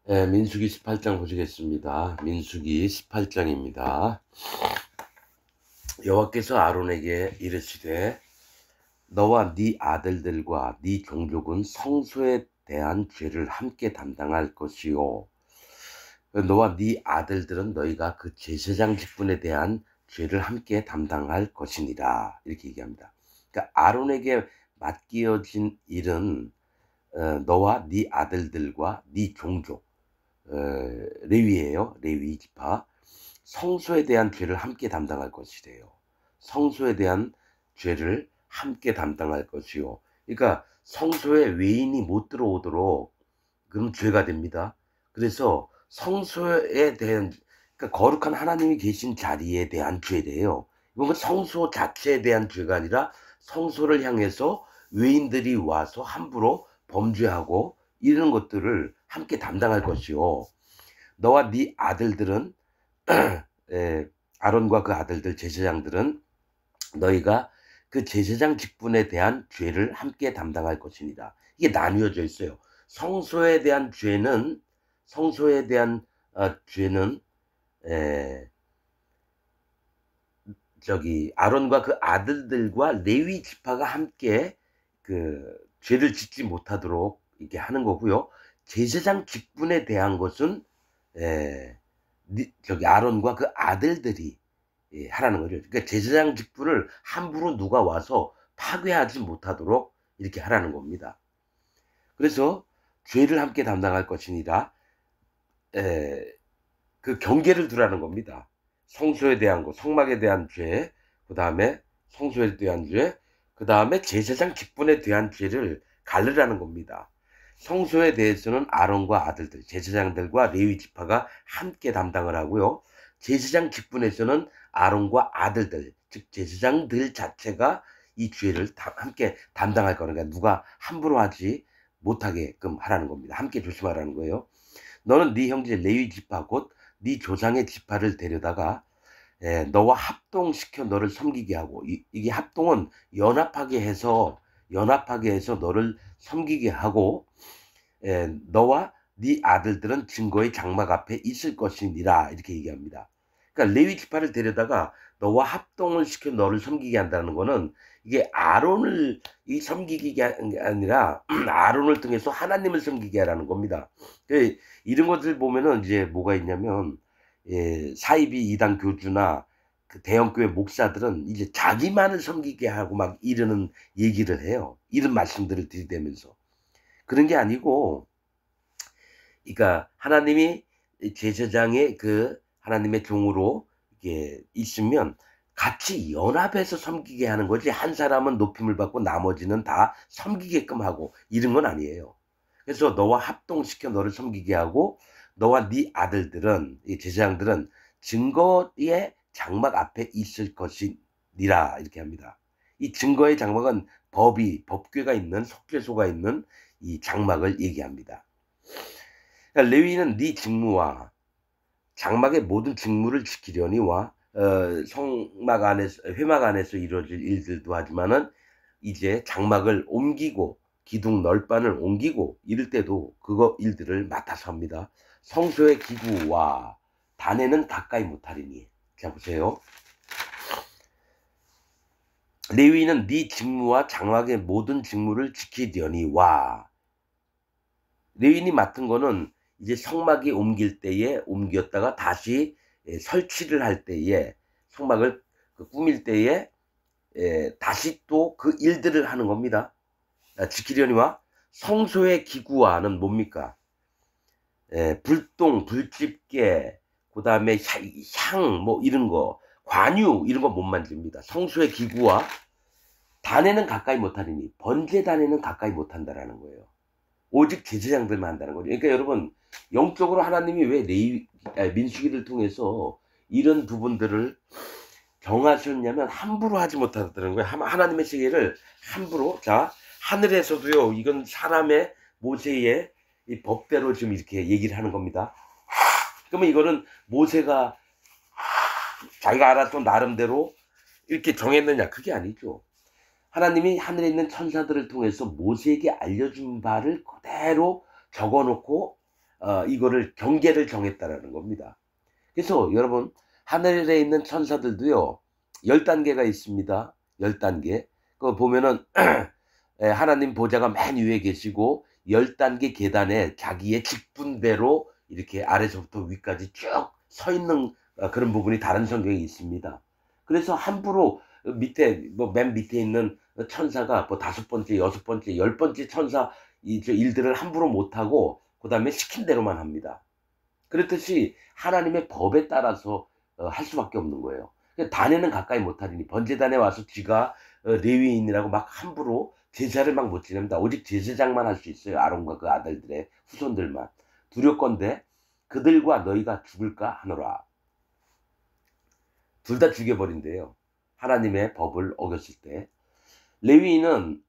민수기 18장 보시겠습니다. 민수기 18장입니다. 여호와께서 아론에게 이르시되 너와 네 아들들과 네 종족은 성소에 대한 죄를 함께 담당할 것이요, 너와 네 아들들은 너희가 그 제사장 직분에 대한 죄를 함께 담당할 것이니라, 이렇게 얘기합니다. 그러니까 아론에게 맡겨진 일은 너와 네 아들들과 네 종족, 레위예요. 레위 지파. 성소에 대한 죄를 함께 담당할 것이래요. 성소에 대한 죄를 함께 담당할 것이요. 그러니까 성소에 외인이 못 들어오도록, 그럼 죄가 됩니다. 그래서 성소에 대한, 그러니까 거룩한 하나님이 계신 자리에 대한 죄래요. 이건 성소 자체에 대한 죄가 아니라 성소를 향해서 외인들이 와서 함부로 범죄하고 이런 것들을 함께 담당할 것이요. 너와 네 아들들은 아론과 그 아들들 제사장들은 너희가 그 제사장 직분에 대한 죄를 함께 담당할 것이니라. 이게 나뉘어져 있어요. 성소에 대한 죄는 죄는 아론과 그 아들들과 레위 지파가 함께 그 죄를 짓지 못하도록 이렇게 하는 거고요. 제사장 직분에 대한 것은 아론과 그 아들들이 하라는 거죠. 그러니까 제사장 직분을 함부로 누가 와서 파괴하지 못하도록 이렇게 하라는 겁니다. 그래서 죄를 함께 담당할 것이니라, 그 경계를 두라는 겁니다. 성소에 대한 거, 성막에 대한 죄, 그 다음에 성소에 대한 죄, 그 다음에 제사장 직분에 대한 죄를 가르라는 겁니다. 성소에 대해서는 아론과 아들들, 제사장들과 레위 지파가 함께 담당을 하고요. 제사장 직분에서는 아론과 아들들, 즉 제사장들 자체가 이 죄를 함께 담당할 거니까 누가 함부로 하지 못하게끔 하라는 겁니다. 함께 조심하라는 거예요. 너는 네 형제 레위 지파 곧 네 조상의 지파를 데려다가 너와 합동시켜 너를 섬기게 하고, 이게 합동은 연합하게 해서 너를 섬기게 하고, 너와 네 아들들은 증거의 장막 앞에 있을 것이니라, 이렇게 얘기합니다. 그러니까 레위 지파를 데려다가 너와 합동을 시켜 너를 섬기게 한다는 거는, 이게 아론을 섬기게 아니라 아론을 통해서 하나님을 섬기게 하라는 겁니다. 이런 것들 보면은 이제 뭐가 있냐면, 사이비 이단 교주나 그 대형교회 목사들은 이제 자기만을 섬기게 하고 막 이러는 얘기를 해요. 이런 말씀들을 들이대면서. 그런 게 아니고, 그러니까 하나님이 제사장의 그 하나님의 종으로 이게 있으면 같이 연합해서 섬기게 하는 거지, 한 사람은 높임을 받고 나머지는 다 섬기게끔 하고 이런 건 아니에요. 그래서 너와 합동시켜 너를 섬기게 하고, 너와 네 아들들은, 이 제사장들은 증거의 장막 앞에 있을 것이니라, 이렇게 합니다. 이 증거의 장막은 법궤가 있는, 속죄소가 있는 이 장막을 얘기합니다. 그러니까 레위는 네 직무와 장막의 모든 직무를 지키려니와 성막 안에서, 회막 안에서 이루어질 일들도 하지만은 이제 장막을 옮기고 기둥 널판을 옮기고 이럴 때도 그거 일들을 맡아서 합니다. 성소의 기구와 단에는 가까이 못하리니. 자 보세요. 레위는 네 직무와 장막의 모든 직무를 지키려니와, 레위인이 맡은 거는 이제 성막이 옮길 때에 옮겼다가 다시 설치를 할 때에, 성막을 꾸밀 때에 다시 또 그 일들을 하는 겁니다. 지키려니와, 성소의 기구와는 뭡니까? 불똥, 불집게, 그 다음에 향, 뭐 이런 거, 관유 이런 거 못 만집니다. 성소의 기구와 단에는 가까이 못하리니, 번제 단에는 가까이 못한다라는 거예요. 오직 제사장들만 한다는 거죠. 그러니까 여러분, 영적으로 하나님이 왜 민수기를 통해서 이런 부분들을 정하셨냐면 함부로 하지 못하다는 거예요. 하나님의 세계를 함부로, 자 하늘에서도요, 이건 사람의 모세의 이 법대로 지금 이렇게 얘기를 하는 겁니다. 그러면 이거는 모세가 자기가 알았던 나름대로 이렇게 정했느냐, 그게 아니죠. 하나님이 하늘에 있는 천사들을 통해서 모세에게 알려준 바를 그대로 적어놓고 이거를 경계를 정했다라는 겁니다. 그래서 여러분, 하늘에 있는 천사들도요 10단계가 있습니다. 10단계. 그거 보면은 하나님 보좌가 맨 위에 계시고 10단계 계단에 자기의 직분대로 이렇게 아래서부터 위까지 쭉 서 있는 그런 부분이 다른 성경에 있습니다. 그래서 함부로 밑에 뭐 맨 밑에 있는 천사가 뭐 5번째, 6번째, 10번째 천사 일들을 함부로 못하고 그 다음에 시킨 대로만 합니다. 그렇듯이 하나님의 법에 따라서 할 수밖에 없는 거예요. 단에는 가까이 못하리니 번제단에 와서 쥐가 레위인이라고 막 함부로 제사를 막 못 지냅니다. 오직 제사장만 할 수 있어요. 아론과 그 아들들의 후손들만. 두렵건대 그들과 너희가 죽을까 하노라. 둘 다 죽여버린대요. 하나님의 법을 어겼을 때. 레위인은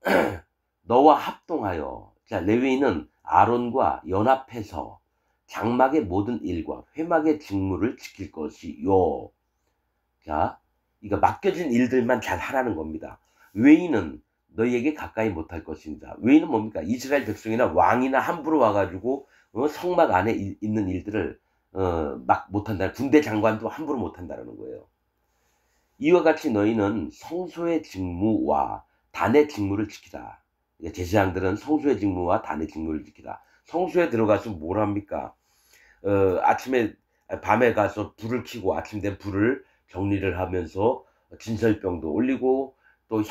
너와 합동하여, 자, 레위인은 아론과 연합해서 장막의 모든 일과 회막의 직무를 지킬 것이요. 자, 이거 맡겨진 일들만 잘 하라는 겁니다. 외인은 너희에게 가까이 못할 것입니다. 외인은 뭡니까? 이스라엘 백성이나 왕이나 함부로 와가지고 성막 안에 있는 일들을 막 못한다. 군대 장관도 함부로 못한다는 거예요. 이와 같이 너희는 성소의 직무와 단의 직무를 지키라. 제사장들은 성소의 직무와 단의 직무를 지키라. 성소에 들어가서 뭘 합니까? 아침에 밤에 가서 불을 켜고 아침 된 불을 정리를 하면서 진설병도 올리고 또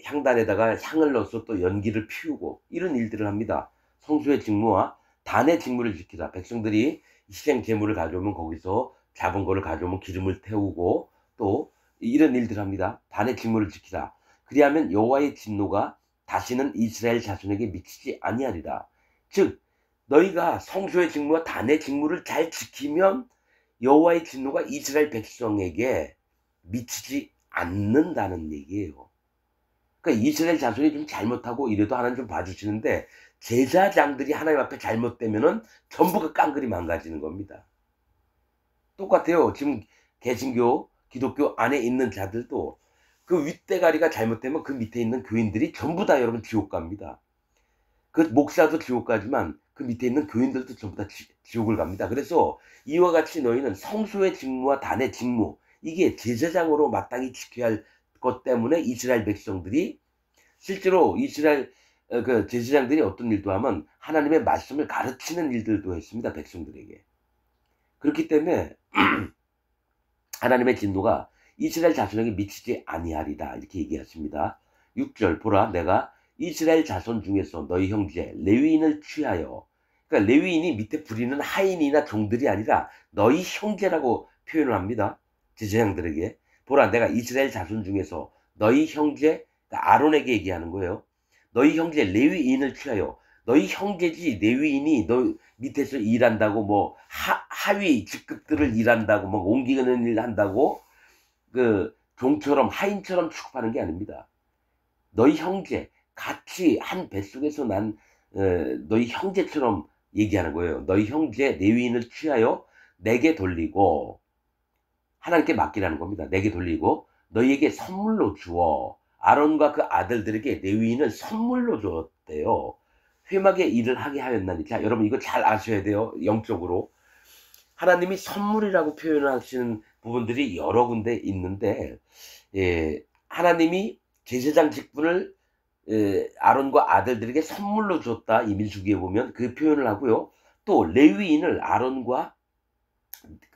향단에다가 향을 넣어서 또 연기를 피우고 이런 일들을 합니다. 성소의 직무와 단의 직무를 지키라. 백성들이 희생 제물을 가져오면 거기서 잡은 거를 가져오면 기름을 태우고 또 이런 일들을 합니다. 단의 직무를 지키라. 그리하면 여호와의 진노가 다시는 이스라엘 자손에게 미치지 아니하리라. 즉 너희가 성소의 직무와 단의 직무를 잘 지키면 여호와의 진노가 이스라엘 백성에게 미치지 않는다는 얘기예요. 그러니까 이스라엘 자손이 좀 잘못하고 이래도 하나님 좀 봐주시는데 제사장들이 하나님 앞에 잘못되면은 전부 그 깡그리 망가지는 겁니다. 똑같아요. 지금 개신교, 기독교 안에 있는 자들도 그 윗대가리가 잘못되면 그 밑에 있는 교인들이 전부 다 여러분 지옥 갑니다. 그 목사도 지옥 가지만 그 밑에 있는 교인들도 전부 다 지옥을 갑니다. 그래서 이와 같이 너희는 성소의 직무와 단의 직무, 이게 제사장으로 마땅히 지켜야 할 것 때문에 이스라엘 백성들이 실제로 이스라엘 그 제사장들이 어떤 일도 하면 하나님의 말씀을 가르치는 일들도 했습니다. 백성들에게. 그렇기 때문에 하나님의 진노가 이스라엘 자손에게 미치지 아니하리다 이렇게 얘기했습니다. 6절 보라 내가 이스라엘 자손 중에서 너희 형제 레위인을 취하여, 그러니까 레위인이 밑에 부리는 하인이나 종들이 아니라 너희 형제라고 표현을 합니다. 제사장들에게. 보라 내가 이스라엘 자손 중에서 너희 형제, 그러니까 아론에게 얘기하는 거예요. 너희 형제 레위인을 취하여, 너희 형제지 레위인이 너 밑에서 일한다고 뭐 하위 직급들을 일한다고 뭐 옮기는 일 한다고 그 종처럼 하인처럼 취급하는 게 아닙니다. 너희 형제 같이 한 뱃속에서 난 너희 형제처럼 얘기하는 거예요. 너희 형제 레위인을 취하여 내게 돌리고, 하나님께 맡기라는 겁니다. 내게 돌리고 너희에게 선물로 주어. 아론과 그 아들들에게 레위인을 선물로 줬대요. 회막의 일을 하게 하였나니. 자, 여러분 이거 잘 아셔야 돼요. 영적으로 하나님이 선물이라고 표현하시는 부분들이 여러 군데 있는데, 하나님이 제사장 직분을 아론과 아들들에게 선물로 줬다. 이 민수기에 보면 그 표현을 하고요. 또 레위인을 아론과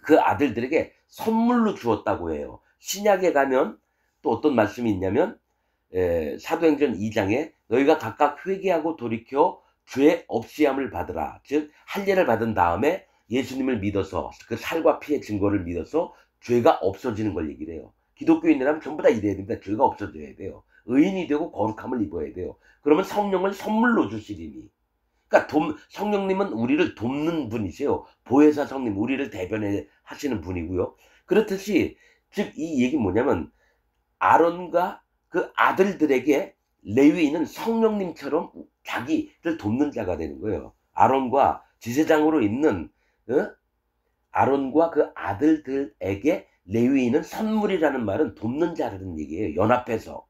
그 아들들에게 선물로 주었다고 해요. 신약에 가면 또 어떤 말씀이 있냐면 사도행전 2장에 너희가 각각 회개하고 돌이켜 죄 없이함을 받으라. 즉 할례를 받은 다음에 예수님을 믿어서 그 살과 피의 증거를 믿어서 죄가 없어지는 걸 얘기를 해요. 기독교인이라면 전부 다 이래야 됩니다. 죄가 없어져야 돼요. 의인이 되고 거룩함을 입어야 돼요. 그러면 성령을 선물로 주시리니. 그러니까 성령님은 우리를 돕는 분이세요. 보혜사 성님, 우리를 대변해 하시는 분이고요. 그렇듯이 즉 이 얘기는 뭐냐면 아론과 그 아들들에게 레위인은 성령님처럼 자기를 돕는 자가 되는 거예요. 아론과 제사장으로 있는 아론과 그 아들들에게 레위인은 선물이라는 말은 돕는 자라는 얘기예요. 연합해서.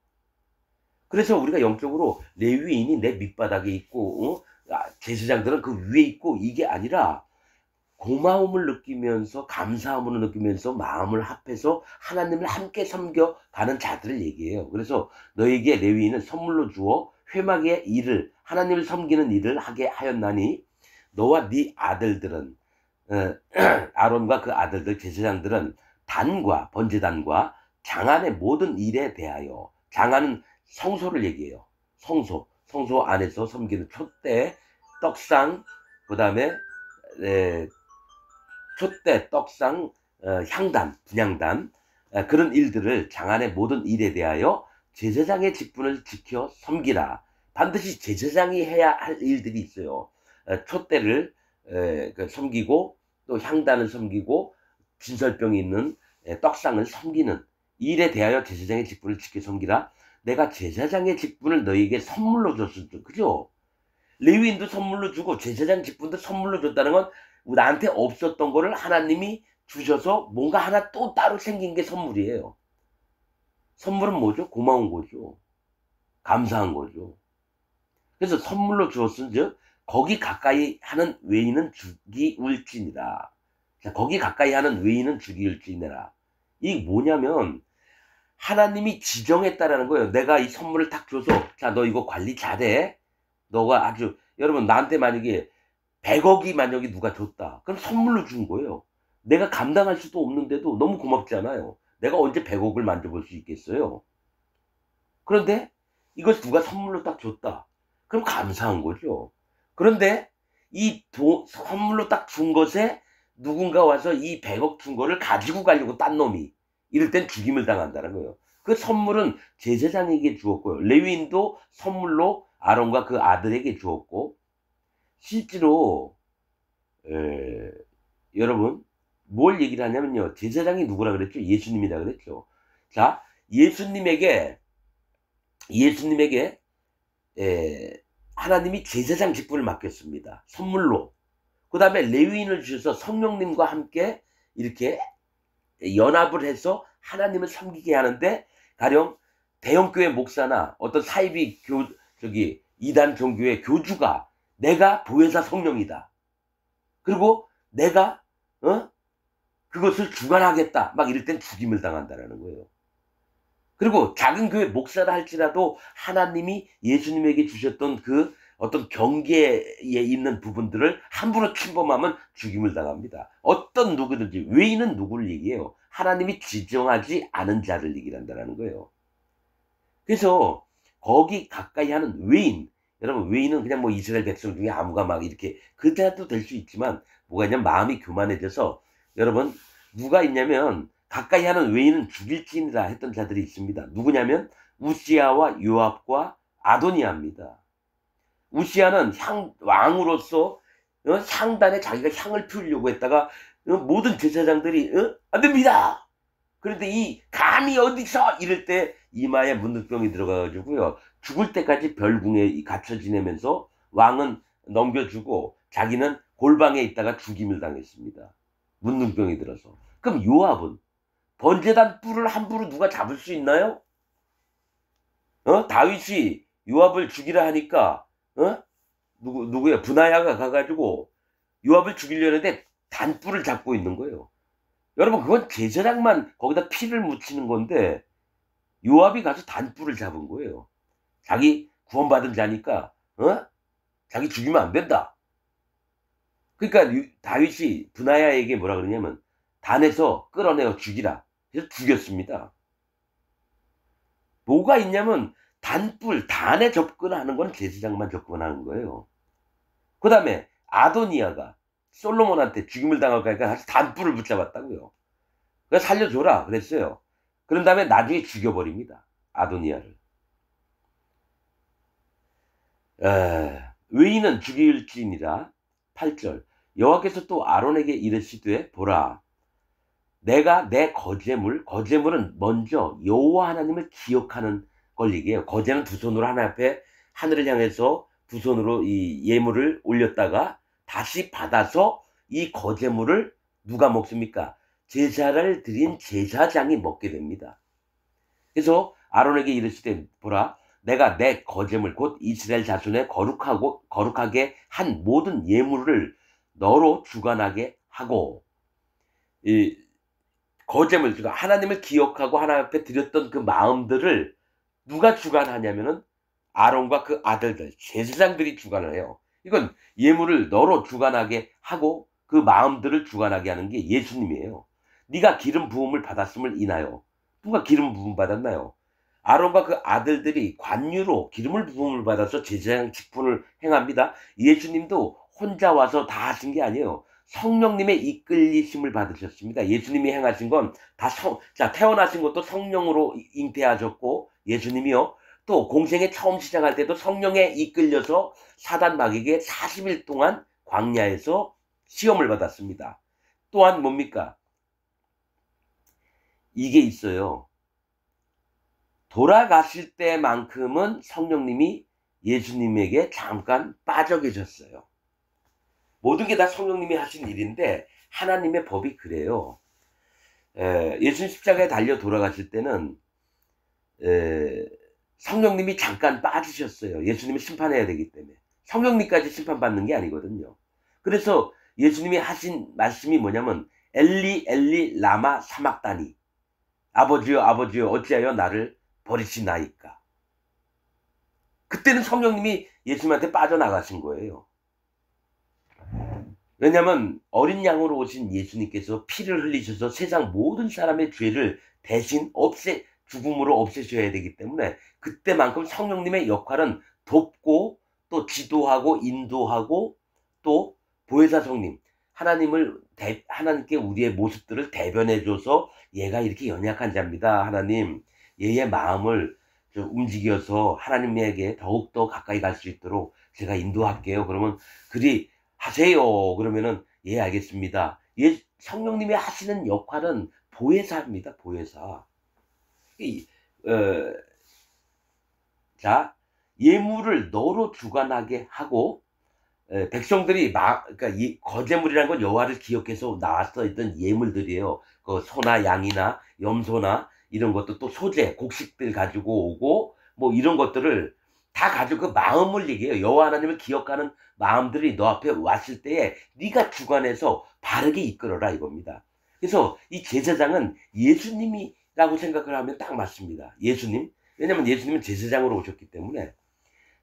그래서 우리가 영적으로 레위인이 내 밑바닥에 있고 제사장들은 그 위에 있고 이게 아니라 고마움을 느끼면서 감사함을 느끼면서 마음을 합해서 하나님을 함께 섬겨가는 자들을 얘기해요. 그래서 너에게 레위인은 선물로 주어 회막의 일을 하나님을 섬기는 일을 하게 하였나니 너와 네 아들들은 아론과 그 아들들 제사장들은 단과 번제단과 장안의 모든 일에 대하여 장안은 성소를 얘기해요. 성소 안에서 섬기는 촛대, 떡상, 그 다음에 촛대, 떡상, 향단, 분향단 그런 일들을 장안의 모든 일에 대하여 제사장의 직분을 지켜 섬기라. 반드시 제사장이 해야 할 일들이 있어요. 촛대를 섬기고 또 향단을 섬기고 진설병이 있는 떡상을 섬기는 일에 대하여 제사장의 직분을 지켜 섬기라. 내가 제사장의 직분을 너희에게 선물로 줬을 때, 그죠? 레위인도 선물로 주고 제사장 직분도 선물로 줬다는 건 나한테 없었던 거를 하나님이 주셔서 뭔가 하나 또 따로 생긴 게 선물이에요. 선물은 뭐죠? 고마운 거죠. 감사한 거죠. 그래서 선물로 주었은즉 거기 가까이 하는 외인은 죽이울지니라. 자, 거기 가까이 하는 외인은 죽이울지니라. 이게 뭐냐면 하나님이 지정했다라는 거예요. 내가 이 선물을 딱 줘서 자, 너 이거 관리 잘해. 너가 아주 여러분 나한테 만약에 100억이 만약에 누가 줬다. 그럼 선물로 준 거예요. 내가 감당할 수도 없는데도 너무 고맙잖아요. 내가 언제 100억을 만져볼 수 있겠어요. 그런데 이걸 누가 선물로 딱 줬다. 그럼 감사한 거죠. 그런데 이 선물로 딱 준 것에 누군가 와서 이 100억 준 거를 가지고 가려고 딴 놈이 이럴 땐 죽임을 당한다는 거예요. 그 선물은 제사장에게 주었고요. 레위인도 선물로 아론과 그 아들에게 주었고 실제로 여러분 뭘 얘기를 하냐면요. 제사장이 누구라 그랬죠? 예수님이라 그랬죠. 자, 예수님에게 하나님이 제사장 직분을 맡겼습니다. 선물로. 그 다음에 레위인을 주셔서 성령님과 함께 이렇게 연합을 해서 하나님을 섬기게 하는데 가령 대형교회 목사나 어떤 사이비 이단 종교의 교주가 내가 보혜사 성령이다. 그리고 내가 그것을 주관하겠다. 막 이럴 땐 죽임을 당한다는 거예요. 그리고 작은 교회 목사라 할지라도 하나님이 예수님에게 주셨던 그 어떤 경계에 있는 부분들을 함부로 침범하면 죽임을 당합니다. 어떤 누구든지 외인은 누구를 얘기해요? 하나님이 지정하지 않은 자를 얘기한다는 거예요. 그래서 거기 가까이 하는 외인, 여러분 외인은 그냥 뭐 이스라엘 백성 중에 아무가 막 이렇게 그자도 될 수 있지만 뭐가 있냐면 마음이 교만해져서 여러분 누가 있냐면 가까이 하는 외인은 죽일지니라 했던 자들이 있습니다. 누구냐면 우시야와 요압과 아도니아입니다. 우시야는 왕으로서 향단에 자기가 향을 피우려고 했다가 모든 제사장들이 안 됩니다. 그런데 이 감히 어디서 이럴 때 이마에 문둥병이 들어가가지고요 죽을 때까지 별궁에 갇혀 지내면서 왕은 넘겨주고 자기는 골방에 있다가 죽임을 당했습니다. 문둥병이 들어서. 그럼 요압은 번제단 뿔을 함부로 누가 잡을 수 있나요? 다윗이 요압을 죽이라 하니까 누구야 분하야가 가가지고 요압을 죽이려는데 단뿔을 잡고 있는 거예요. 여러분 그건 제사장만 거기다 피를 묻히는 건데 요압이 가서 단뿔을 잡은 거예요. 자기 구원받은 자니까 자기 죽이면 안 된다. 그러니까 다윗이 분하야에게 뭐라 그러냐면 단에서 끌어내어 죽이라. 그래서 죽였습니다. 뭐가 있냐면 단에 접근하는 건 제사장만 접근하는 거예요. 그 다음에 아도니아가 솔로몬한테 죽임을 당할까 하니까 단뿔을 붙잡았다고요. 그래서 살려줘라 그랬어요. 그런 다음에 나중에 죽여버립니다. 아도니아를. 외인은 죽일지니라. 8절 여호와께서 또 아론에게 이르시되 보라 내가 내 거제물은 먼저 여호와 하나님을 기억하는 걸 얘기해요. 거제는 두 손으로 하나 앞에 하늘을 향해서 두 손으로 이 예물을 올렸다가 다시 받아서 이 거제물을 누가 먹습니까? 제사를 드린 제사장이 먹게 됩니다. 그래서 아론에게 이르시되 보라 내가 내 거제물 곧 이스라엘 자손의 거룩하게 한 모든 예물을 너로 주관하게 하고, 이 거제물, 그러니까 하나님을 기억하고 하나님 앞에 드렸던 그 마음들을 누가 주관하냐면은 아론과 그 아들들, 제사장들이 주관을 해요. 이건 예물을 너로 주관하게 하고 그 마음들을 주관하게 하는 게 예수님이에요. 네가 기름 부음을 받았음을 인하여. 누가 기름 부음 받았나요? 아론과 그 아들들이 관유로 기름을 부음을 받아서 제사장 직분을 행합니다. 예수님도 혼자 와서 다 하신 게 아니에요. 성령님의 이끌리심을 받으셨습니다. 예수님이 행하신 건 다 태어나신 것도 성령으로 잉태하셨고, 예수님이요. 또 공생에 처음 시작할 때도 성령에 이끌려서 사단 마귀에게 40일 동안 광야에서 시험을 받았습니다. 또한 뭡니까? 이게 있어요. 돌아가실 때만큼은 성령님이 예수님에게 잠깐 빠져 계셨어요. 모든 게 다 성령님이 하신 일인데 하나님의 법이 그래요. 예수님 십자가에 달려 돌아가실 때는 성령님이 잠깐 빠지셨어요. 예수님이 심판해야 되기 때문에. 성령님까지 심판받는 게 아니거든요. 그래서 예수님이 하신 말씀이 뭐냐면 엘리 엘리 라마 사막다니, 아버지여 아버지여 어찌하여 나를 버리시나이까. 그때는 성령님이 예수님한테 빠져나가신 거예요. 왜냐하면 어린 양으로 오신 예수님께서 피를 흘리셔서 세상 모든 사람의 죄를 대신 죽음으로 없애셔야 되기 때문에 그때만큼 성령님의 역할은 돕고 또 지도하고 인도하고 또 보혜사 성님, 하나님께 우리의 모습들을 대변해줘서 얘가 이렇게 연약한 자입니다. 하나님, 얘의 마음을 움직여서 하나님에게 더욱더 가까이 갈 수 있도록 제가 인도할게요. 그러면 그리 하세요. 그러면은 예 알겠습니다. 성령님이 하시는 역할은 보혜사입니다. 보혜사. 자, 예물을 너로 주관하게 하고 백성들이 그러니까 이 거제물이라는 건 여호와를 기억해서 나왔어 있던 예물들이에요. 그 소나 양이나 염소나 이런 것도 또 소재, 곡식들 가지고 오고 뭐 이런 것들을 다 가지고 그 마음을 얘기해요. 여호와 하나님을 기억하는 마음들이 너 앞에 왔을 때에 네가 주관해서 바르게 이끌어라 이겁니다. 그래서 이 제사장은 예수님이라고 생각을 하면 딱 맞습니다. 예수님. 왜냐면 예수님은 제사장으로 오셨기 때문에.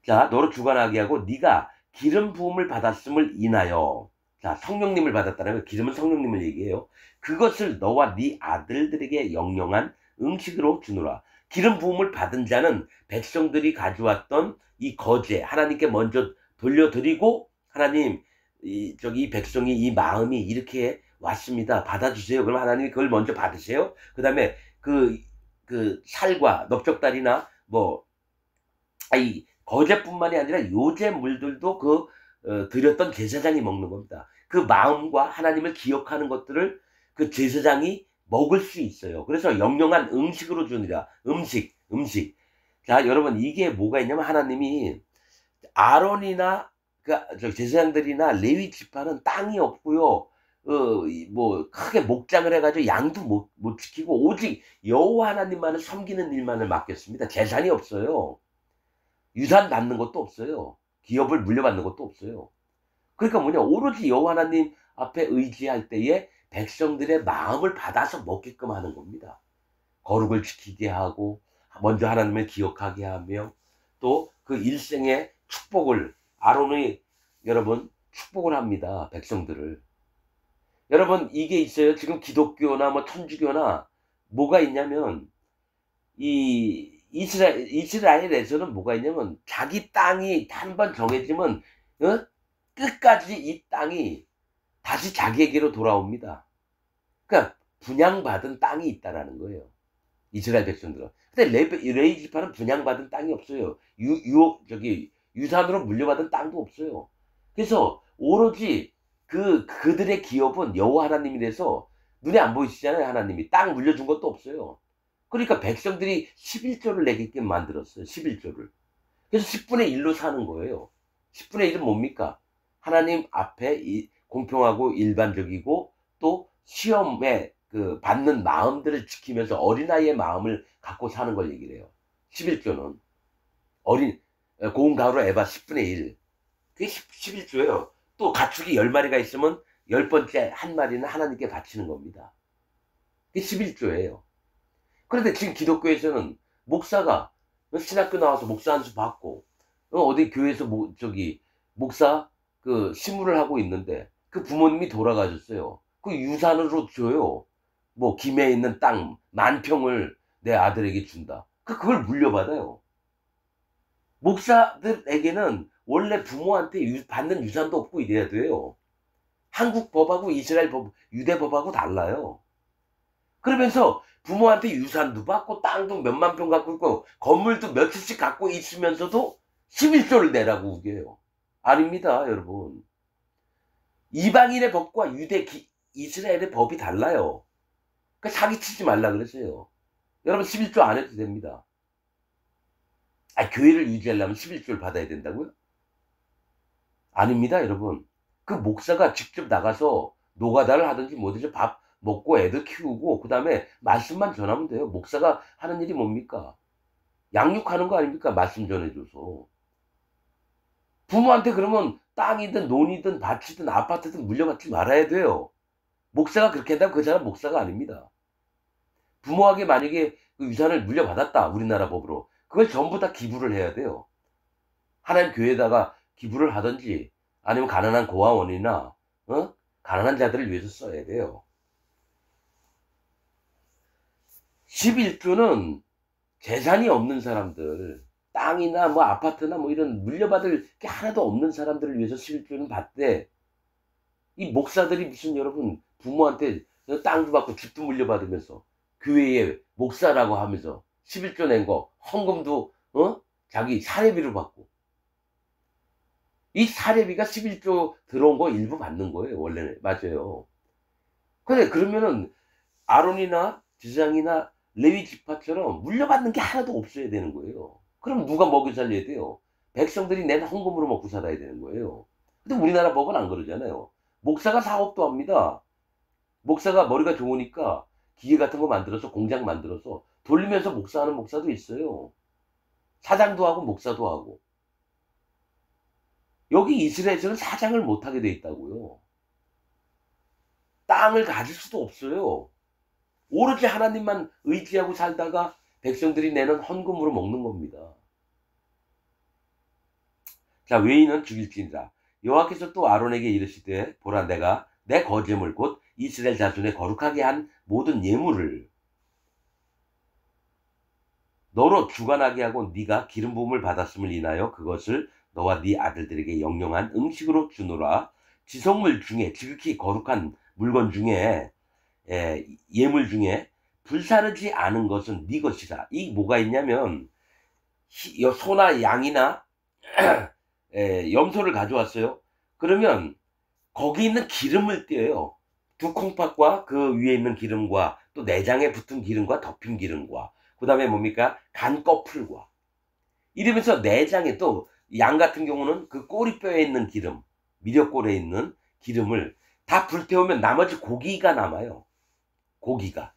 자, 너로 주관하게 하고 네가 기름 부음을 받았음을 인하여. 자, 성령님을 받았다는 거, 기름은 성령님을 얘기해요. 그것을 너와 네 아들들에게 영영한 음식으로 주노라. 기름 부음을 받은 자는 백성들이 가져왔던 이 거제 하나님께 먼저 돌려드리고, 하나님 이 백성이 이 마음이 이렇게 왔습니다. 받아주세요. 그럼 하나님이 그걸 먼저 받으세요. 그 다음에 그 살과 넓적다리나 이 거제뿐만이 아니라 요제물들도 드렸던 제사장이 먹는 겁니다. 그 마음과 하나님을 기억하는 것들을 그 제사장이 먹을 수 있어요. 그래서 영영한 음식으로 주니라. 음식. 자, 여러분 이게 뭐가 있냐면 하나님이 아론이나 제사장들이나 레위 지파는 땅이 없고요. 크게 목장을 해가지고 양도 못 지키고 오직 여호와 하나님만을 섬기는 일만을 맡겼습니다. 재산이 없어요. 유산 받는 것도 없어요. 기업을 물려받는 것도 없어요. 그러니까 뭐냐, 오로지 여호와 하나님 앞에 의지할 때에 백성들의 마음을 받아서 먹게끔 하는 겁니다. 거룩을 지키게 하고 먼저 하나님을 기억하게 하며 또 그 일생의 축복을 아론이 여러분 축복을 합니다. 백성들을. 여러분 이게 있어요. 지금 기독교나 천주교나 뭐가 있냐면 이 이스라엘에서는 뭐가 있냐면 자기 땅이 한 번 정해지면 끝까지 이 땅이 다시 자기에게로 돌아옵니다. 그러니까 분양받은 땅이 있다라는 거예요. 이스라엘 백성들은. 근데 레위 지파는 분양받은 땅이 없어요. 유산으로 물려받은 땅도 없어요. 그래서 오로지 그들의 기업은 여호와 하나님이라서 눈에 안 보이시잖아요. 하나님이 땅 물려준 것도 없어요. 그러니까 백성들이 11조를 내게끔 만들었어요. 11조를. 그래서 10분의 1로 사는 거예요. 10분의 1은 뭡니까? 하나님 앞에 공평하고 일반적이고 또 시험에 받는 마음들을 지키면서 어린아이의 마음을 갖고 사는 걸 얘기를 해요. 11조는. 고운 가루 에바 10분의 1. 그게 11조예요. 또 가축이 10마리가 있으면 10번째 한 마리는 하나님께 바치는 겁니다. 그게 11조예요. 그런데 지금 기독교에서는 목사가 신학교 나와서 목사 한 수 받고 어디 교회에서 목사 시무를 하고 있는데 그 부모님이 돌아가셨어요. 그 유산으로 줘요. 뭐 김해에 있는 땅 10,000평을 내 아들에게 준다. 그걸 물려받아요. 목사들에게는 원래 부모한테 받는 유산도 없고 이래야 돼요. 한국 법하고 이스라엘 법, 유대 법하고 달라요. 그러면서 부모한테 유산도 받고 땅도 몇만 평 갖고 있고 건물도 며칠씩 갖고 있으면서도 11조를 내라고 우겨요. 아닙니다, 여러분. 이방인의 법과 이스라엘의 법이 달라요. 그러니까 사기치지 말라 그랬어요. 여러분 11조 안 해도 됩니다. 교회를 유지하려면 11조를 받아야 된다고요? 아닙니다, 여러분. 그 목사가 직접 나가서 노가다를 하든지 뭐든지 밥 먹고 애들 키우고 그 다음에 말씀만 전하면 돼요. 목사가 하는 일이 뭡니까? 양육하는 거 아닙니까? 말씀 전해줘서. 부모한테 그러면 땅이든 논이든 밭이든 아파트든 물려받지 말아야 돼요. 목사가 그렇게 한다면 그 사람 목사가 아닙니다. 부모에게 만약에 그 유산을 물려받았다, 우리나라 법으로. 그걸 전부 다 기부를 해야 돼요. 하나님 교회에다가 기부를 하든지 아니면 가난한 고아원이나 가난한 자들을 위해서 써야 돼요. 11조는 재산이 없는 사람들, 땅이나 뭐 아파트나 뭐 이런 물려받을 게 하나도 없는 사람들을 위해서 11조는 받되, 이 목사들이 무슨 여러분 부모한테 땅도 받고 집도 물려받으면서 교회에 목사라고 하면서 11조 낸 거 헌금도 자기 사례비로 받고, 이 사례비가 11조 들어온 거 일부 받는 거예요. 원래는. 맞아요. 근데 그러면은 아론이나 지장이나 레위 지파처럼 물려받는 게 하나도 없어야 되는 거예요. 그럼 누가 먹여 살려야 돼요? 백성들이 낸 헌금으로 먹고 살아야 되는 거예요. 근데 우리나라 법은 안 그러잖아요. 목사가 사업도 합니다. 목사가 머리가 좋으니까 기계 같은 거 만들어서 공장 만들어서 돌리면서 목사하는 목사도 있어요. 사장도 하고 목사도 하고. 여기 이스라엘에서는 사장을 못하게 돼 있다고요. 땅을 가질 수도 없어요. 오로지 하나님만 의지하고 살다가 백성들이 내는 헌금으로 먹는 겁니다. 자, 외인은 죽일지니라. 여호와께서 또 아론에게 이르시되, 보라, 내가 내 거제물 곧 이스라엘 자손에 거룩하게 한 모든 예물을 너로 주관하게 하고 네가 기름 부음을 받았음을 인하여 그것을 너와 네 아들들에게 영영한 음식으로 주노라. 지성물 중에, 지극히 거룩한 물건 중에, 예물 중에 불사르지 않은 것은 네 것이라. 이 뭐가 있냐면, 소나 양이나 염소를 가져왔어요. 그러면 거기 있는 기름을 떼어요. 두 콩팥과 그 위에 있는 기름과 또 내장에 붙은 기름과 덮인 기름과 그 다음에 뭡니까? 간 껍풀과 이러면서 내장에 또 양 같은 경우는 그 꼬리뼈에 있는 기름, 미력골에 있는 기름을 다 불태우면 나머지 고기가 남아요. 고기가.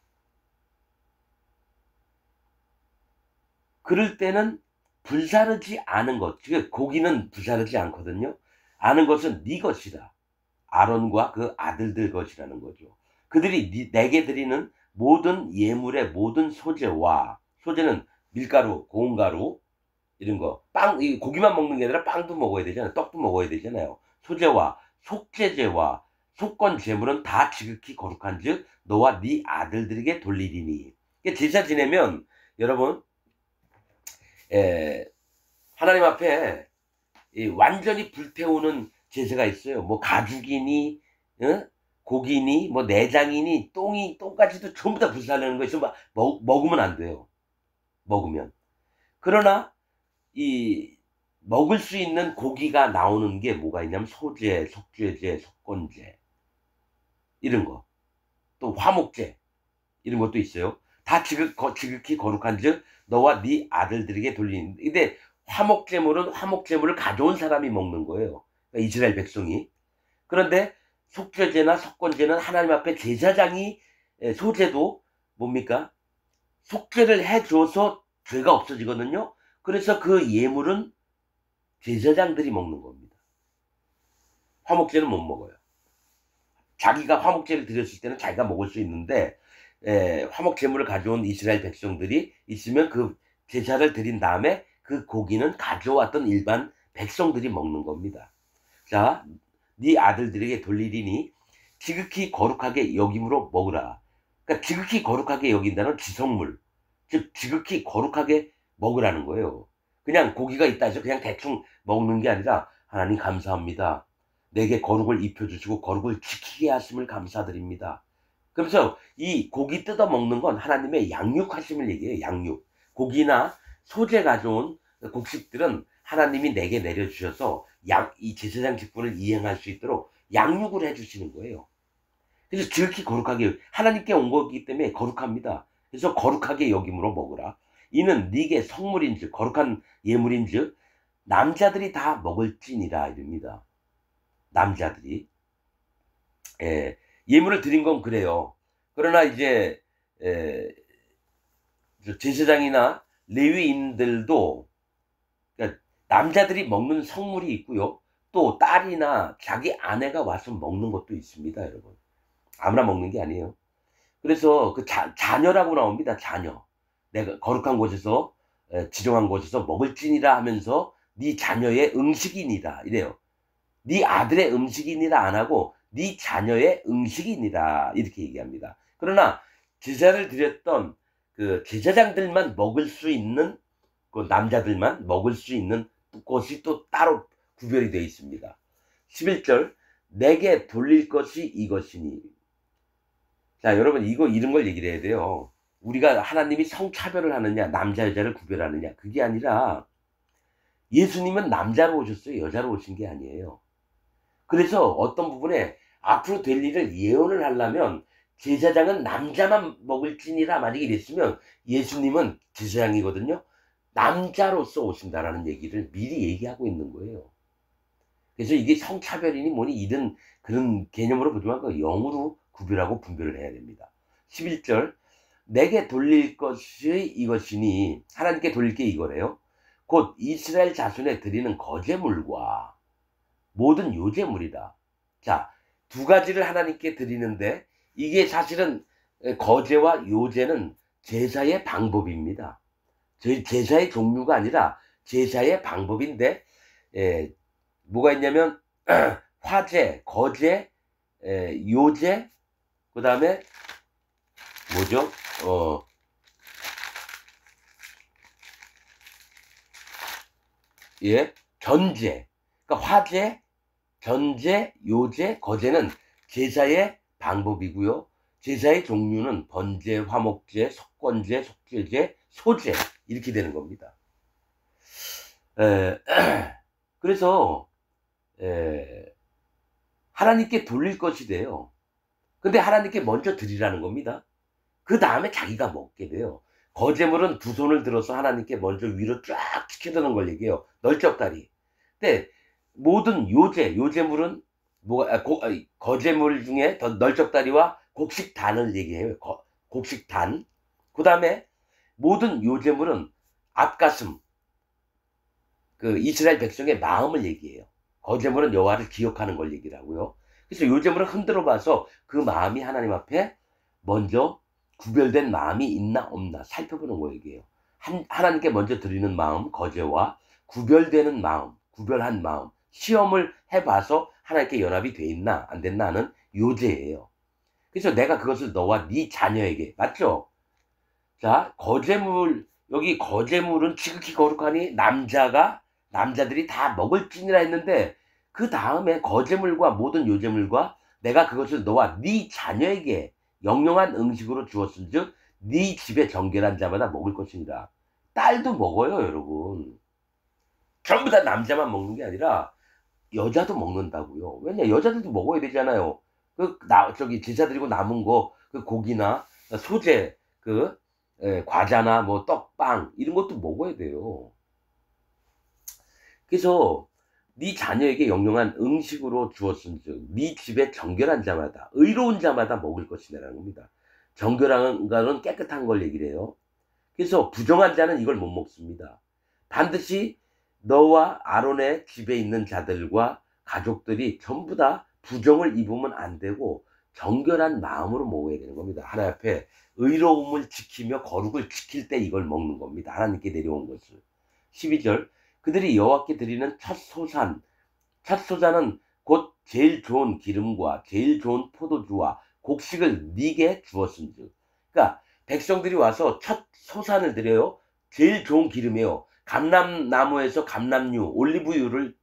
그럴 때는 불사르지 않은 것, 즉 고기는 불사르지 않거든요. 아는 것은 네 것이다. 아론과 그 아들들 것이라는 거죠. 그들이 내게 드리는 모든 예물의 모든 소재와, 소재는 밀가루, 고운 가루 이런 거, 고기만 먹는 게 아니라 빵도 먹어야 되잖아요. 떡도 먹어야 되잖아요. 소재와 속죄제와 속건 제물은 다 지극히 거룩한즉 너와 네 아들들에게 돌리리니. 제사 지내면 여러분 하나님 앞에 완전히 불태우는 제사가 있어요. 뭐 가죽이니 고기니 뭐 내장이니 똥까지도 전부 다 불살르는 거 있으면 먹으면 안 돼요. 먹으면. 그러나 이 먹을 수 있는 고기가 나오는 게 뭐가 있냐면 소제, 속죄제, 속건제 이런 거, 또 화목제 이런 것도 있어요. 다 지극히 거룩한즉 너와 네 아들들에게 돌리는. 근데 화목제물은 화목제물을 가져온 사람이 먹는 거예요. 그러니까 이스라엘 백성이. 그런데 속죄제나 속건제는 하나님 앞에 제사장이, 소제도 뭡니까? 속죄를 해줘서 죄가 없어지거든요. 그래서 그 예물은 제사장들이 먹는 겁니다. 화목제는 못 먹어요. 자기가 화목제를 드렸을 때는 자기가 먹을 수 있는데 화목제물을 가져온 이스라엘 백성들이 있으면 그 제사를 드린 다음에 그 고기는 가져왔던 일반 백성들이 먹는 겁니다. 자, 네 아들들에게 돌리리니 지극히 거룩하게 여김으로 먹으라. 그러니까 지극히 거룩하게 여긴다는 지성물, 즉 지극히 거룩하게 먹으라는 거예요. 그냥 고기가 있다 해서 그냥 대충 먹는 게 아니라 하나님 감사합니다. 내게 거룩을 입혀주시고 거룩을 지키게 하심을 감사드립니다. 그래서 이 고기 뜯어 먹는 건 하나님의 양육하심을 얘기해요. 양육. 고기나 소재 가져온 곡식들은 하나님이 내게 내려주셔서 이 제사장 직분을 이행할 수 있도록 양육을 해주시는 거예요. 그래서 지극히 거룩하게 하나님께 온 거기 때문에 거룩합니다. 그래서 거룩하게 여김으로 먹으라. 이는 네게 성물인즉 거룩한 예물인즉 남자들이 다 먹을지니라 이릅니다. 남자들이 예물을 드린 건 그래요. 그러나 이제 제사장이나 레위인들도 그러니까 남자들이 먹는 성물이 있고요. 또 딸이나 자기 아내가 와서 먹는 것도 있습니다, 여러분. 아무나 먹는 게 아니에요. 그래서 그 자녀라고 나옵니다. 자녀. 내가 거룩한 곳에서 지정한 곳에서 먹을지니라 하면서 네 자녀의 음식이니라 이래요. 네 아들의 음식이니라 안 하고 네 자녀의 음식이니라 이렇게 얘기합니다. 그러나 제사를 드렸던 그 제사장들만 먹을 수 있는 그 남자들만 먹을 수 있는 것이 또 따로 구별이 되어 있습니다. 11절 내게 돌릴 것이 이것이니. 자, 여러분 이런 걸 얘기를 해야 돼요. 우리가 하나님이 성차별을 하느냐 남자 여자를 구별하느냐 그게 아니라 예수님은 남자로 오셨어요. 여자로 오신 게 아니에요. 그래서 어떤 부분에 앞으로 될 일을 예언을 하려면 제사장은 남자만 먹을지니라 만약에 이랬으면 예수님은 제사장이거든요. 남자로서 오신다라는 얘기를 미리 얘기하고 있는 거예요. 그래서 이게 성차별이니 뭐니 이런 그런 개념으로 보지만 그 영으로 구별하고 분별을 해야 됩니다. 11절 내게 돌릴 것이 이것이니 하나님께 돌릴 게 이거래요. 곧 이스라엘 자손에 드리는 거제물과 모든 요제물이다. 자, 두 가지를 하나님께 드리는데 이게 사실은 거제와 요제는 제사의 방법입니다. 제사의 종류가 아니라 제사의 방법인데 뭐가 있냐면 화제, 거제, 요제, 그 다음에 뭐죠? 견제. 그러니까 화제, 견제, 요제, 거제는 제사의 방법이고요. 제사의 종류는 번제, 화목제, 속건제, 속죄제, 소제 이렇게 되는 겁니다. 그래서 하나님께 돌릴 것이 돼요. 근데 하나님께 먼저 드리라는 겁니다. 그 다음에 자기가 먹게 돼요. 거제물은 두 손을 들어서 하나님께 먼저 위로 쫙 치켜드는 걸 얘기해요. 널쩍다리. 근데 모든 요제물은 거제물 중에 더 널쩍다리와 곡식단을 얘기해요. 곡식단. 그 다음에 모든 요제물은 앞가슴, 그 이스라엘 백성의 마음을 얘기해요. 거제물은 여호와를 기억하는 걸 얘기를 하고요. 그래서 요제물을 흔들어 봐서 그 마음이 하나님 앞에 먼저 구별된 마음이 있나 없나 살펴보는 거 얘기해요. 하나님께 먼저 드리는 마음, 거제와 구별되는 마음, 구별한 마음, 시험을 해봐서 하나님께 연합이 돼 있나 안 됐나 하는 요제예요. 그래서 내가 그것을 너와 네 자녀에게, 맞죠? 자, 거제물, 여기 거제물은 지극히 거룩하니 남자들이 다 먹을지니라 했는데 그 다음에 거제물과 모든 요제물과 내가 그것을 너와 네 자녀에게 영영한 음식으로 주었은즉 네 집에 정결한 자마다 먹을 것이니라. 딸도 먹어요, 여러분. 전부 다 남자만 먹는 게 아니라 여자도 먹는다고요. 왜냐, 여자들도 먹어야 되잖아요. 저기 제사 드리고 남은 거, 그 고기나 소재, 과자나 뭐 떡빵 이런 것도 먹어야 돼요. 그래서 네 자녀에게 영영한 음식으로 주었은즉 네 집에 정결한 자마다 의로운 자마다 먹을 것이라는 겁니다. 정결한 거는 깨끗한 걸 얘기를 해요. 그래서 부정한 자는 이걸 못 먹습니다. 반드시 너와 아론의 집에 있는 자들과 가족들이 전부 다 부정을 입으면 안 되고 정결한 마음으로 먹어야 되는 겁니다. 하나님 앞에 의로움을 지키며 거룩을 지킬 때 이걸 먹는 겁니다. 하나님께 내려온 것을. 12절 그들이 여호와께 드리는 첫 소산은 곧 제일 좋은 기름과 제일 좋은 포도주와 곡식을 네게 주었은즉. 그러니까 백성들이 와서 첫 소산을 드려요. 제일 좋은 기름이에요. 감람나무에서 감람유, 올리브유를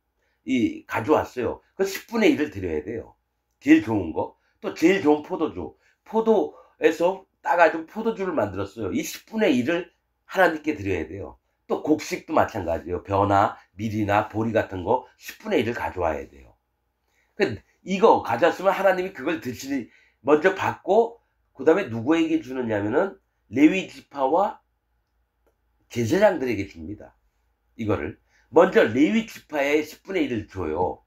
가져왔어요. 그 10분의 1을 드려야 돼요. 제일 좋은 거. 또 제일 좋은 포도주. 포도에서 따가지고 포도주를 만들었어요. 이 10분의 1을 하나님께 드려야 돼요. 또 곡식도 마찬가지예요. 벼나 밀이나 보리 같은 거 10분의 1을 가져와야 돼요. 이거 가져왔으면 하나님이 그걸 먼저 받고 그 다음에 누구에게 주느냐면은 레위 지파와 제사장들에게 줍니다. 이거를 먼저 레위 지파에 10분의 1을 줘요.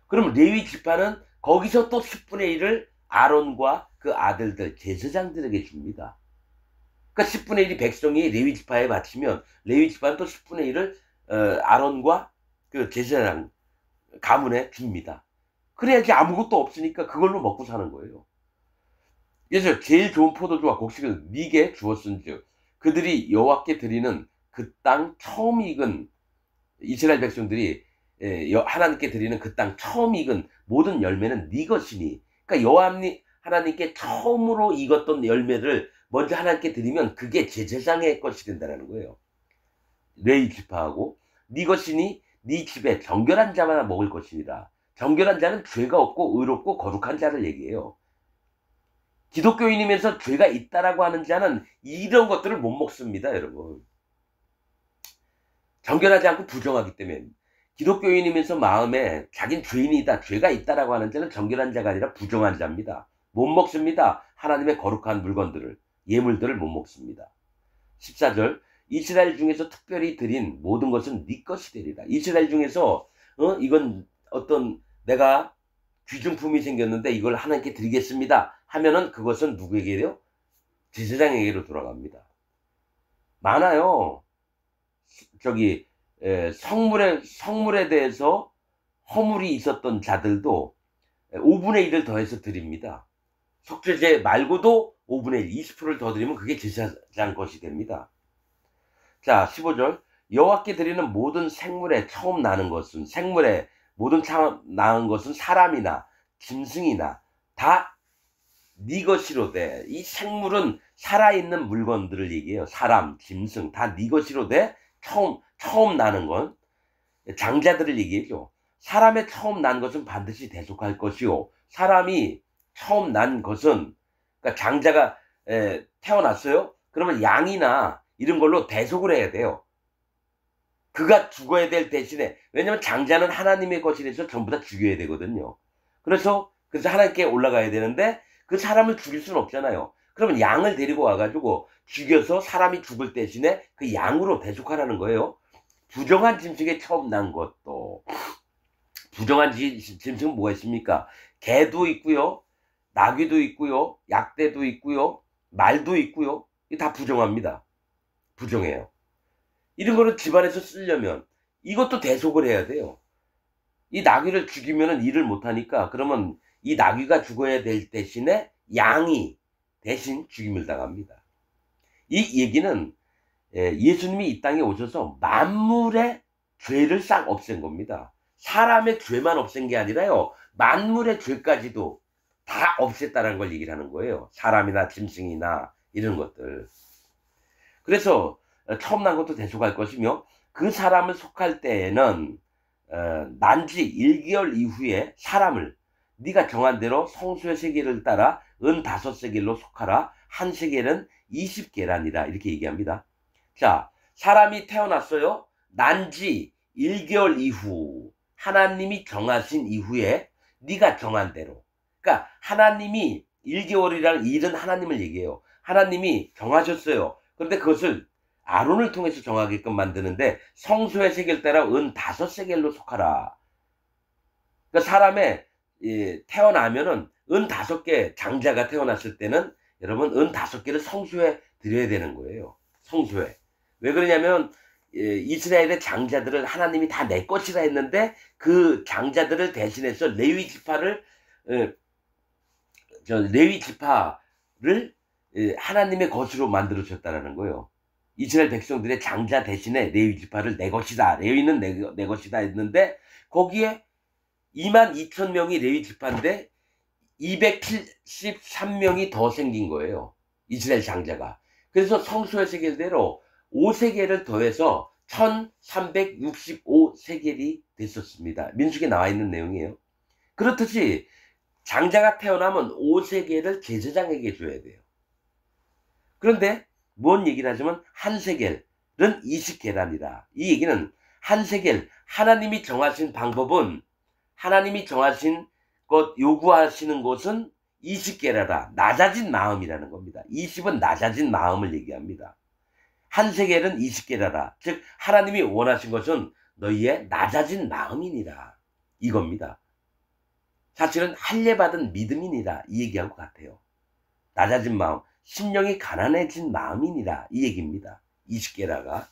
그럼 레위 지파는 거기서 또 10분의 1을 아론과 그 아들들 제사장들에게 줍니다. 그러니까 10분의 1이 백성이 레위 지파에 바치면 레위 지파는 또 10분의 1을 아론과 그 제사장 가문에 줍니다. 그래야지 아무것도 없으니까 그걸로 먹고 사는 거예요. 그래서 제일 좋은 포도주와 곡식을 네게 주었은즉 그들이 여호와께 드리는 그 땅 처음 익은 이스라엘 백성들이 하나님께 드리는 그 땅 처음 익은 모든 열매는 네 것이니. 그러니까 여호와 하나님께 처음으로 익었던 열매를 먼저 하나님께 드리면 그게 제사장의 것이 된다는 거예요. 레위 지파하고 네 것이니 네 집에 정결한 자만 먹을 것이니라. 정결한 자는 죄가 없고 의롭고 거룩한 자를 얘기해요. 기독교인이면서 죄가 있다라고 하는 자는 이런 것들을 못 먹습니다, 여러분. 정결하지 않고 부정하기 때문에. 기독교인이면서 마음에 자긴 죄인이다, 죄가 있다라고 하는 자는 정결한 자가 아니라 부정한 자입니다. 못 먹습니다. 하나님의 거룩한 물건들을, 예물들을 못 먹습니다. 14절 이스라엘 중에서 특별히 드린 모든 것은 네 것이 되리라. 이스라엘 중에서 이건 어떤 내가 귀중품이 생겼는데 이걸 하나님께 드리겠습니다 하면은 그것은 누구에게요? 제사장에게로 돌아갑니다. 많아요. 저기 성물에 대해서 허물이 있었던 자들도 5분의 1을 더해서 드립니다. 속죄제 말고도 5분의 1, 20%를 더 드리면 그게 제사장 것이 됩니다. 자, 15절 여호와께 드리는 모든 생물에 처음 나는 것은 모든 처음 나은 것은 사람이나 짐승이나 다 네 것이로되. 이 생물은 살아있는 물건들을 얘기해요. 사람, 짐승 다 네 것이로되. 처음 나는 건 장자들을 얘기해죠. 사람의 처음 난 것은 반드시 대속할 것이요. 사람이 처음 난 것은 그러니까 장자가 태어났어요. 그러면 양이나 이런 걸로 대속을 해야 돼요. 그가 죽어야 될 대신에. 왜냐면 장자는 하나님의 것이라서 전부 다 죽여야 되거든요. 그래서 하나님께 올라가야 되는데 그 사람을 죽일 수는 없잖아요. 그러면 양을 데리고 와가지고 죽여서 사람이 죽을 대신에 그 양으로 대속하라는 거예요. 부정한 짐승에 처음 난 것도. 부정한 짐승은 뭐가 있습니까? 개도 있고요, 나귀도 있고요, 약대도 있고요, 말도 있고요. 이게 다 부정합니다. 부정해요. 이런 거를 집안에서 쓰려면 이것도 대속을 해야 돼요. 이 나귀를 죽이면 일을 못하니까 그러면 이 나귀가 죽어야 될 대신에 양이 대신 죽임을 당합니다. 이 얘기는 예수님이 이 땅에 오셔서 만물의 죄를 싹 없앤 겁니다. 사람의 죄만 없앤 게 아니라요, 만물의 죄까지도 다 없앴다는 걸 얘기를 하는 거예요. 사람이나 짐승이나 이런 것들. 그래서 처음 난 것도 대속할 것이며 그 사람을 속할 때에는 난지 1개월 이후에 사람을 네가 정한 대로 성수의 세겔을 따라 은 5세겔로 속하라. 한 세겔은 20계란이라 이렇게 얘기합니다. 자, 사람이 태어났어요. 난지 1개월 이후 하나님이 정하신 이후에 네가 정한 대로. 그러니까 하나님이 1개월이라는 일은 하나님을 얘기해요. 하나님이 정하셨어요. 그런데 그것을 아론을 통해서 정하게끔 만드는데 성소의 세겔 따라 은 5세겔로 속하라. 그러니까 사람의 태어나면은 은 5개 장자가 태어났을 때는 여러분 은 5개를 성소에 드려야 되는 거예요. 성소에. 왜 그러냐면 이스라엘의 장자들을 하나님이 다 내 것이라 했는데 그 장자들을 대신해서 레위 지파를 하나님의 것으로 만들어줬다라는 거예요. 이스라엘 백성들의 장자 대신에 레위 지파를 내 것이다. 레위는 내 것이다 했는데 거기에 22,000명이 레위 지파인데 273명이 더 생긴 거예요. 이스라엘 장자가. 그래서 성소의 세겔대로 5세겔을 더해서 1365세겔이 됐었습니다. 민수기에 나와 있는 내용이에요. 그렇듯이 장자가 태어나면 5세겔을 제사장에게 줘야 돼요. 그런데 뭔 얘기를 하자면 한 세겔은 20계란이다. 이 얘기는 한 세겔, 하나님이 정하신 방법은, 하나님이 정하신 것, 요구하시는 것은 20계라다. 낮아진 마음이라는 겁니다. 20은 낮아진 마음을 얘기합니다. 한 세겔은 20계라다. 즉 하나님이 원하신 것은 너희의 낮아진 마음이니라. 이겁니다. 사실은 할례받은 믿음이니라. 이 얘기한 것 같아요. 낮아진 마음, 심령이 가난해진 마음이니라. 이 얘기입니다. 20계라가.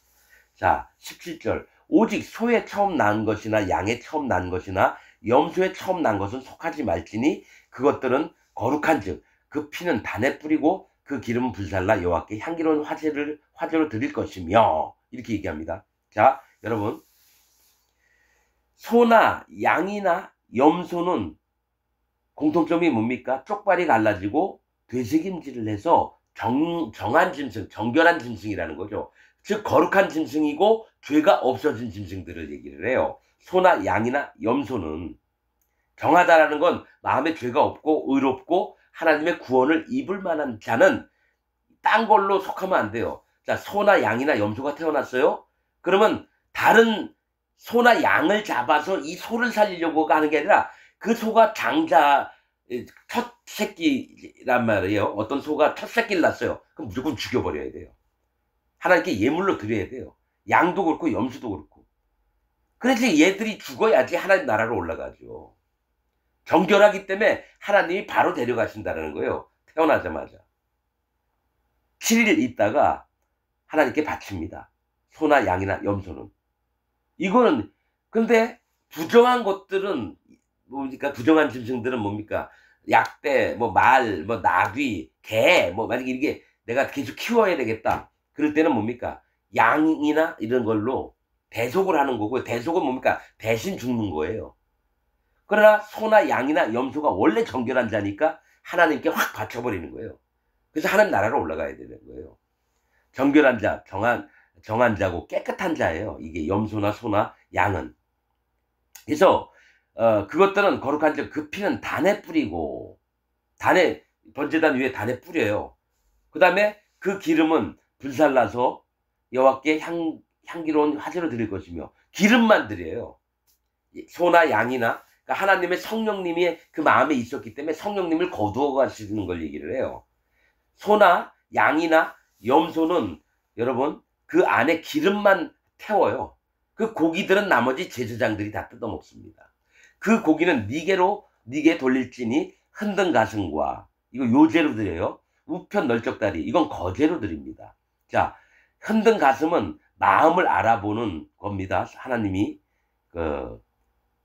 자, 17절. 오직 소에 처음 난 것이나 양에 처음 난 것이나 염소에 처음 난 것은 속하지 말지니 그것들은 거룩한 즉 그 피는 단에 뿌리고 그 기름은 불살라 여호와께 향기로운 화제로 드릴 것이며, 이렇게 얘기합니다. 자, 여러분, 소나 양이나 염소는 공통점이 뭡니까? 쪽발이 갈라지고 되새김질을 해서 정한 짐승, 정결한 짐승이라는 거죠. 즉 거룩한 짐승이고 죄가 없어진 짐승들을 얘기를 해요. 소나 양이나 염소는 정하다라는 건 마음에 죄가 없고 의롭고 하나님의 구원을 입을 만한 자는 딴 걸로 속하면 안 돼요. 자, 소나 양이나 염소가 태어났어요. 그러면 다른 소나 양을 잡아서 이 소를 살리려고 하는 게 아니라 그 소가 장자 첫 새끼란 말이에요. 어떤 소가 첫 새끼를 낳았어요. 그럼 무조건 죽여버려야 돼요. 하나님께 예물로 드려야 돼요. 양도 그렇고 염소도 그렇고. 그래서 얘들이 죽어야지 하나님 나라로 올라가죠. 정결하기 때문에 하나님이 바로 데려가신다는 거예요. 태어나자마자 7일 있다가 하나님께 바칩니다. 소나 양이나 염소는. 이거는 근데 부정한 것들은 뭡니까? 부정한 짐승들은 뭡니까? 약대, 뭐 말, 뭐 나귀, 개, 뭐 만약에 이게 내가 계속 키워야 되겠다. 그럴 때는 뭡니까? 양이나 이런 걸로 대속을 하는 거고요. 대속은 뭡니까? 대신 죽는 거예요. 그러나 소나 양이나 염소가 원래 정결한 자니까 하나님께 확 바쳐버리는 거예요. 그래서 하나님 나라로 올라가야 되는 거예요. 정결한 자, 정한 자고 깨끗한 자예요. 이게 염소나 소나 양은. 그래서 그것들은 거룩한 자, 그 피는 단에 뿌리고, 단에, 번제단 위에 단에 뿌려요. 그 다음에 그 기름은 불살라서 여호와께 향기로운 화제로 드릴 것이며, 기름만 드려요. 소나 양이나, 그러니까 하나님의 성령님이 그 마음에 있었기 때문에 성령님을 거두어 가시는 걸 얘기를 해요. 소나 양이나 염소는 여러분 그 안에 기름만 태워요. 그 고기들은 나머지 제사장들이 다 뜯어먹습니다. 그 고기는 니게 돌릴지니 흔든 가슴과, 이거 요제로 드려요. 우편 널쩍다리, 이건 거제로 드립니다. 자, 흔든 가슴은 마음을 알아보는 겁니다. 하나님이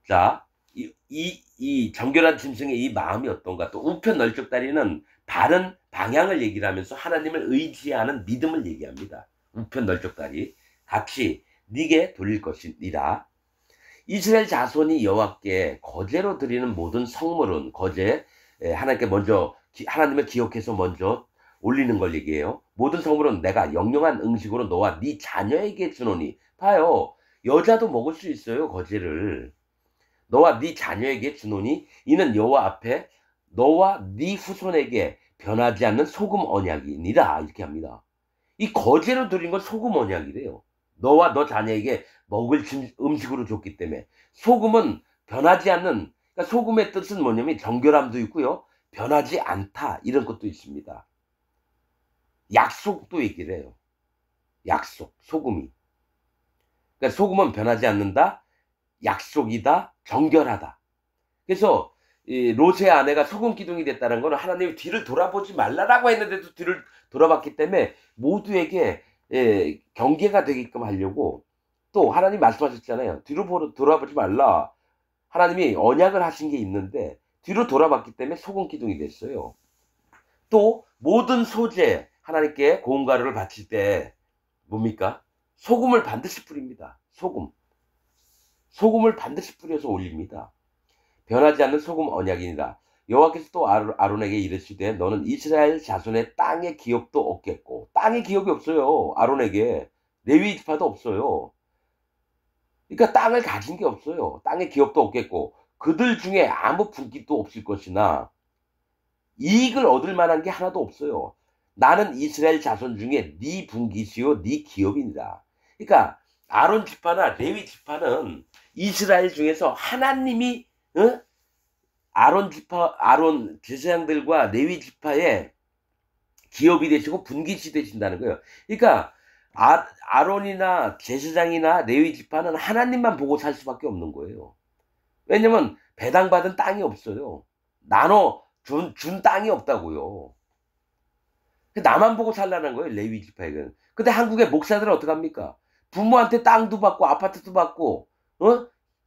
자, 이 정결한 짐승의 이 마음이 어떤가. 또 우편 널쩍다리는 바른 방향을 얘기를 하면서 하나님을 의지하는 믿음을 얘기합니다. 우편 널쩍다리 같이 네게 돌릴 것이니라. 이스라엘 자손이 여호와께 거제로 드리는 모든 성물은, 거제, 하나님께 먼저 하나님을 기억해서 먼저 올리는 걸 얘기해요. 모든 성물은 내가 영영한 음식으로 너와 네 자녀에게 주노니. 봐요, 여자도 먹을 수 있어요. 거제를 너와 네 자녀에게 주노니 이는 여호와 앞에 너와 네 후손에게 변하지 않는 소금 언약이니라. 이렇게 합니다. 이 거제로 드린 건 소금 언약이래요. 너와 너 자녀에게 먹을 음식으로 줬기 때문에. 소금은 변하지 않는, 그러니까 소금의 뜻은 뭐냐면 정결함도 있고요, 변하지 않다 이런 것도 있습니다. 약속도 얘기를 해요. 약속, 소금이. 그러니까 소금은 변하지 않는다, 약속이다, 정결하다. 그래서 롯의 아내가 소금 기둥이 됐다는 것은 하나님이 뒤를 돌아보지 말라라고 했는데도 뒤를 돌아봤기 때문에 모두에게 경계가 되게끔 하려고 또 하나님 말씀하셨잖아요. 돌아보지 말라. 하나님이 언약을 하신 게 있는데 뒤로 돌아봤기 때문에 소금 기둥이 됐어요. 또 모든 소재 하나님께 고운 가루를 바칠 때 뭡니까? 소금을 반드시 뿌립니다. 소금을 반드시 뿌려서 올립니다. 변하지 않는 소금 언약이니라. 여호와께서 또 아론에게 이르시되 너는 이스라엘 자손의 땅의 기업도 없겠고, 땅의 기업이 없어요. 아론에게 레위 지파도 없어요. 그러니까 땅을 가진 게 없어요. 땅의 기업도 없겠고 그들 중에 아무 분깃도 없을 것이나 이익을 얻을 만한 게 하나도 없어요. 나는 이스라엘 자손 중에 네 분깃이요 네 기업이니라. 그러니까 아론 지파나 레위 지파는 이스라엘 중에서 하나님이 아론 제사장들과 레위 지파의 기업이 되시고 분깃이 되신다는 거예요. 그러니까 아론이나 제사장이나 레위 지파는 하나님만 보고 살 수밖에 없는 거예요. 왜냐면 배당받은 땅이 없어요. 나눠 준 땅이 없다고요. 나만 보고 살라는 거예요, 레위 지파에게는. 근데 한국의 목사들은 어떡합니까? 부모한테 땅도 받고 아파트도 받고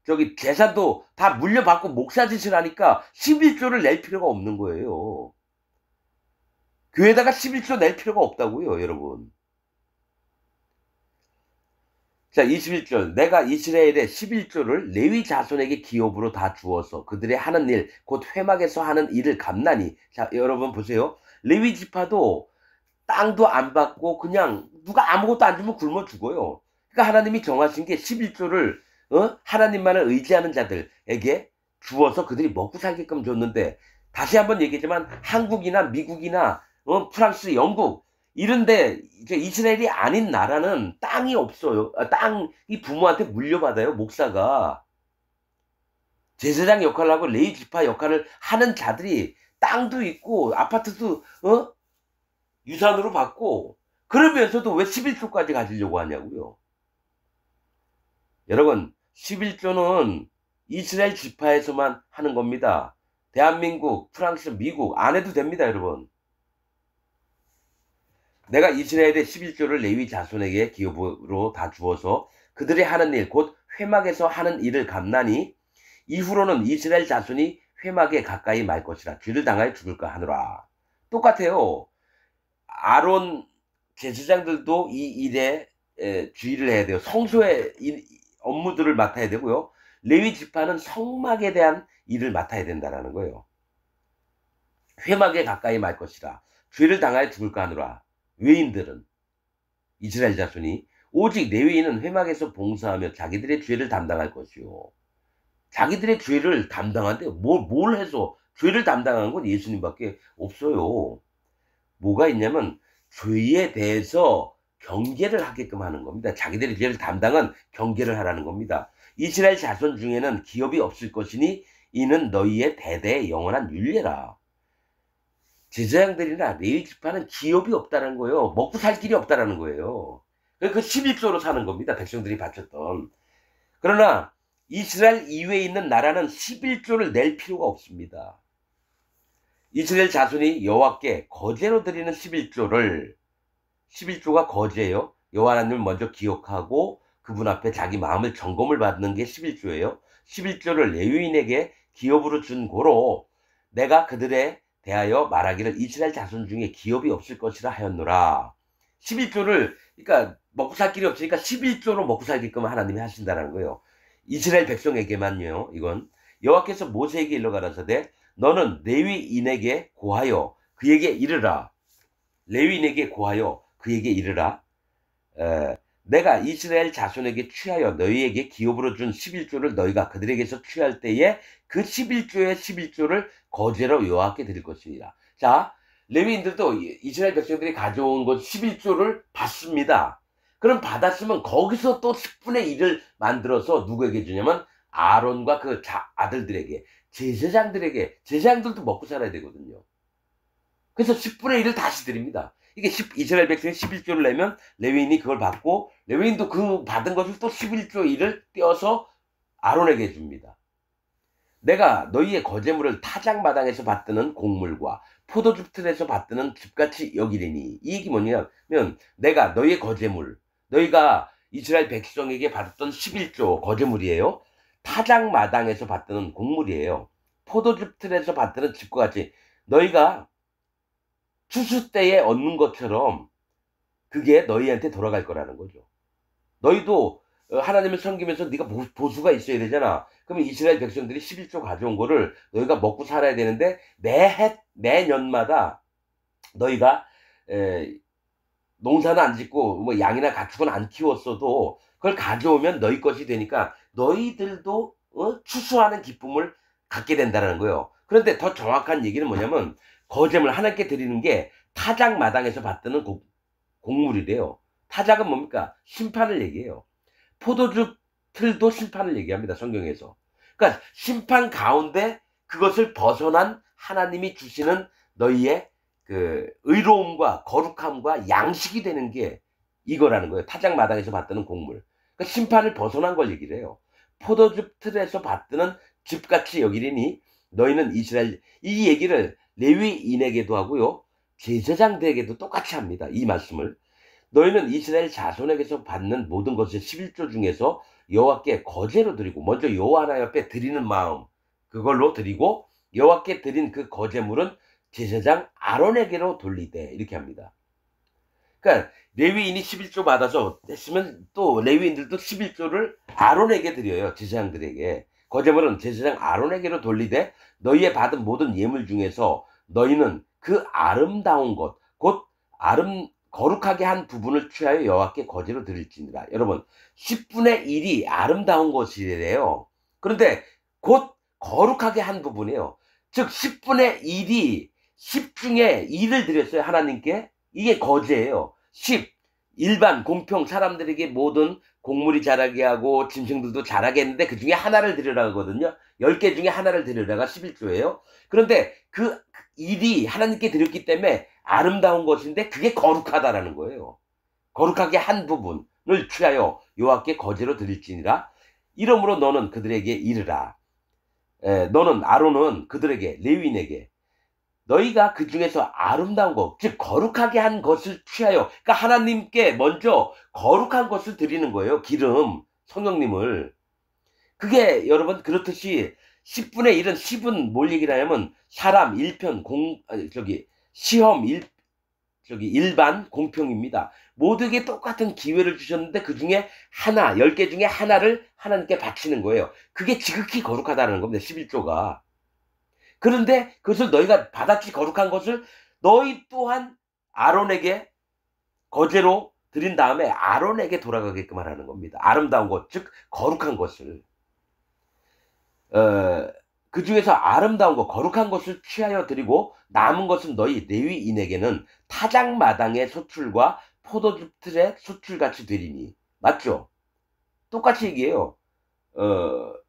저기 재산도 다 물려받고 목사 짓을 하니까 11조를 낼 필요가 없는 거예요. 교회에다가 11조 낼 필요가 없다고요, 여러분. 자, 21절. 내가 이스라엘의 11조를 레위 자손에게 기업으로 다 주어서 그들의 하는 일, 곧 회막에서 하는 일을 감나니. 자, 여러분 보세요. 레위 지파도 땅도 안 받고 그냥 누가 아무것도 안 주면 굶어 죽어요. 그러니까 하나님이 정하신 게 11조를 하나님만을 의지하는 자들에게 주어서 그들이 먹고 살게끔 줬는데, 다시 한번 얘기하지만 한국이나 미국이나 프랑스, 영국 이런데 이제 이스라엘이 아닌 나라는 땅이 없어요. 땅이 부모한테 물려받아요. 목사가 제사장 역할을 하고 레위 지파 역할을 하는 자들이 땅도 있고 아파트도 유산으로 받고, 그러면서도 왜 11조까지 가지려고 하냐고요. 여러분, 11조는 이스라엘 지파에서만 하는 겁니다. 대한민국, 프랑스, 미국 안 해도 됩니다, 여러분. 내가 이스라엘의 11조를 레위 자손에게 기업으로 다 주어서 그들의 하는 일, 곧 회막에서 하는 일을 감나니 이후로는 이스라엘 자손이 회막에 가까이 말 것이라 죄를 당하여 죽을까 하노라. 똑같아요. 아론 제사장들도 이 일에 주의를 해야 돼요. 성소의 업무들을 맡아야 되고요. 레위 지파는 성막에 대한 일을 맡아야 된다는 거예요. 회막에 가까이 말 것이라 죄를 당하여 죽을까 하노라. 외인들은, 이스라엘 자손이 오직 레위인은 회막에서 봉사하며 자기들의 죄를 담당할 것이요. 자기들의 죄를 담당한데 뭘 해서 죄를 담당하는 건 예수님밖에 없어요. 뭐가 있냐면 죄에 대해서 경계를 하게끔 하는 겁니다. 자기들의 죄를 담당은 경계를 하라는 겁니다. 이스라엘 자손 중에는 기업이 없을 것이니 이는 너희의 대대의 영원한 율례라. 제사장들이나 레위 지파는 기업이 없다는 거예요. 먹고 살 길이 없다는 거예요. 그 11조로 사는 겁니다. 백성들이 바쳤던. 그러나 이스라엘 이외에 있는 나라는 11조를 낼 필요가 없습니다. 이스라엘 자손이 여호와께 거제로 드리는 11조가 거제예요. 여호와 하나님을 먼저 기억하고 그분 앞에 자기 마음을 점검을 받는 게 11조예요. 11조를 레위인에게 기업으로 준 고로 내가 그들에 대하여 말하기를 이스라엘 자손 중에 기업이 없을 것이라 하였노라. 11조를 그러니까 먹고 살 길이 없으니까 11조로 먹고 살게끔 하나님이 하신다는 거예요. 이스라엘 백성에게만요. 이건 여호와께서 모세에게 일러 가라사대 너는 레위인에게 고하여 그에게 이르라. 레위인에게 고하여 그에게 이르라. 내가 이스라엘 자손에게 취하여 너희에게 기업으로 준 11조를 너희가 그들에게서 취할 때에 그 11조의 11조를 거제로 여호와께 드릴 것이니라. 자, 레위인들도 이스라엘 백성들이 가져온 것 11조를 받습니다. 그럼 받았으면 거기서 또 10분의 1을 만들어서 누구에게 주냐면 아론과 그 아들들에게, 제사장들에게. 제사장들도 먹고 살아야 되거든요. 그래서 10분의 1을 다시 드립니다. 이게 이스라엘 백성이 11조를 내면 레위인이 그걸 받고 레위인도 그 받은 것을 또 11조 1을 떼어서 아론에게 줍니다. 내가 너희의 거제물을 타작마당에서 받드는 곡물과 포도즙 틀에서 받드는 집같이 여기리니. 이 얘기 뭐냐면 내가 너희의 거제물, 너희가 이스라엘 백성에게 받았던 11조 거제물이에요. 타작마당에서 받드는 곡물이에요. 포도즙 틀에서 받드는 집과 같이 너희가 추수 때에 얻는 것처럼 그게 너희한테 돌아갈 거라는 거죠. 너희도 하나님을 섬기면서 네가 보수가 있어야 되잖아. 그러면 이스라엘 백성들이 11조 가져온 거를 너희가 먹고 살아야 되는데 매년마다 너희가 농사는 안 짓고 뭐 양이나 가축은 안 키웠어도 그걸 가져오면 너희 것이 되니까 너희들도 추수하는 기쁨을 갖게 된다는 거예요. 그런데 더 정확한 얘기는 뭐냐면 거제물 하나님께 드리는 게 타작마당에서 받드는 곡물이래요. 타작은 뭡니까? 심판을 얘기해요. 포도즙 틀도 심판을 얘기합니다. 성경에서. 그러니까 심판 가운데 그것을 벗어난 하나님이 주시는 너희의 그 의로움과 거룩함과 양식이 되는 게 이거라는 거예요. 타작마당에서 받드는 곡물. 그러니까 심판을 벗어난 걸 얘기를 해요. 포도즙 틀에서 받드는 집같이 여기리니 너희는 이스라엘. 이 얘기를 레위인에게도 하고요. 제사장들에게도 똑같이 합니다. 이 말씀을. 너희는 이스라엘 자손에게서 받는 모든 것을 11조 중에서 여호와께 거제로 드리고, 먼저 여호와 하나님 앞에 드리는 마음, 그걸로 드리고 여호와께 드린 그 거제물은 제사장 아론에게로 돌리되, 이렇게 합니다. 그러니까 레위인이 11조 받아서 했으면 또 레위인들도 11조를 아론에게 드려요. 제사장들에게. 거제물은 제사장 아론에게로 돌리되 너희의 받은 모든 예물 중에서 너희는 그 아름다운 것, 곧 거룩하게 한 부분을 취하여 여호와께 거제로 드릴지니라. 여러분, 10분의 1이 아름다운 것이래요. 그런데 곧 거룩하게 한 부분이에요. 즉 10분의 1이 10 중에 1을 드렸어요. 하나님께. 이게 거제예요. 10, 일반 공평 사람들에게 모든 곡물이 자라게 하고 짐승들도 자라게 했는데 그 중에 하나를 드리라 하거든요. 10개 중에 하나를 드리라가 11조예요. 그런데 그 일이 하나님께 드렸기 때문에 아름다운 것인데 그게 거룩하다라는 거예요. 거룩하게 한 부분을 취하여 여호와께 거제로 드릴지니라. 이러므로 너는 그들에게 이르라. 너는 아론은 그들에게, 레위인에게, 너희가 그 중에서 아름다운 것, 즉 거룩하게 한 것을 취하여, 그러니까 하나님께 먼저 거룩한 것을 드리는 거예요. 기름, 성령님을. 그게 여러분 그렇듯이 10분의 1은 10은 뭘 얘기를 하냐면 사람, 일편, 시험, 일반, 공평입니다. 모두에게 똑같은 기회를 주셨는데 그 중에 하나, 10개 중에 하나를 하나님께 바치는 거예요. 그게 지극히 거룩하다는 겁니다. 11조가. 그런데 그것을 너희가 받았지, 거룩한 것을 너희 또한 아론에게 거제로 드린 다음에 아론에게 돌아가게끔 하라는 겁니다. 아름다운 것, 즉 거룩한 것을. 그 중에서 아름다운 것, 거룩한 것을 취하여 드리고 남은 것은 너희 레위인에게는 타작마당의 소출과 포도즙 틀의 소출같이 되리니. 맞죠? 똑같이 얘기해요.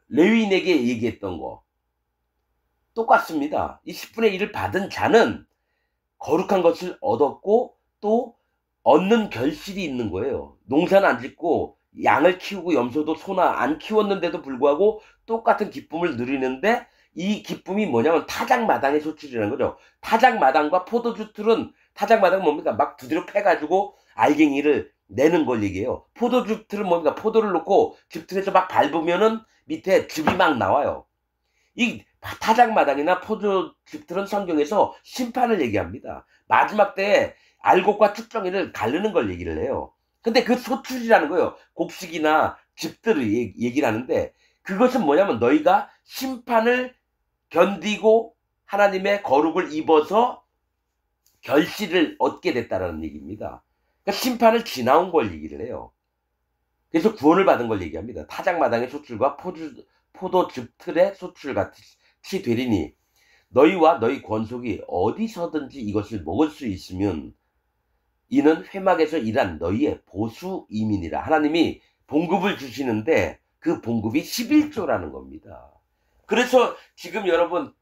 레위인에게 얘기했던 거 똑같습니다. 이 10분의 1을 받은 자는 거룩한 것을 얻었고 또 얻는 결실이 있는 거예요. 농사는 안 짓고 양을 키우고 염소도 소나 안 키웠는데도 불구하고 똑같은 기쁨을 누리는데 이 기쁨이 뭐냐면 타작마당의 소출이라는 거죠. 타작마당과 포도주 틀은, 타작마당은 뭡니까? 막 두드려 패가지고 알갱이를 내는 걸 얘기해요. 포도주 틀은 뭡니까? 포도를 놓고 즙틀에서 막 밟으면은 밑에 즙이 막 나와요. 이 타작마당이나 포도즙틀은 성경에서 심판을 얘기합니다. 마지막 때에 알곡과 쭉정이를 가르는 걸 얘기를 해요. 근데 그 소출이라는 거예요. 곡식이나 즙들을 얘기를 하는데 그것은 뭐냐면 너희가 심판을 견디고 하나님의 거룩을 입어서 결실을 얻게 됐다는 얘기입니다. 그러니까 심판을 지나온 걸 얘기를 해요. 그래서 구원을 받은 걸 얘기합니다. 타작마당의 소출과 포도즙 틀의 소출같이 되리니 너희와 너희 권속이 어디서든지 이것을 먹을 수 있으면 이는 회막에서 일한 너희의 보수이민이라. 하나님이 봉급을 주시는데 그 봉급이 11조라는 겁니다. 그래서 지금 여러분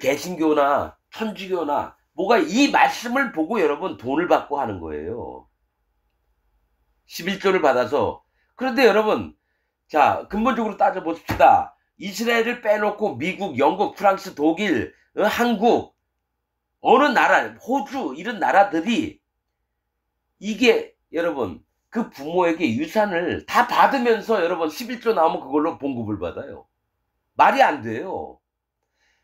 개신교나 천주교나 뭐가 이 말씀을 보고 여러분 돈을 받고 하는 거예요. 11조를 받아서. 그런데 여러분, 자, 근본적으로 따져보십시다. 이스라엘을 빼놓고 미국, 영국, 프랑스, 독일, 한국, 어느 나라, 호주 이런 나라들이 이게 여러분 그 부모에게 유산을 다 받으면서 여러분 11조 나오면 그걸로 봉급을 받아요. 말이 안 돼요.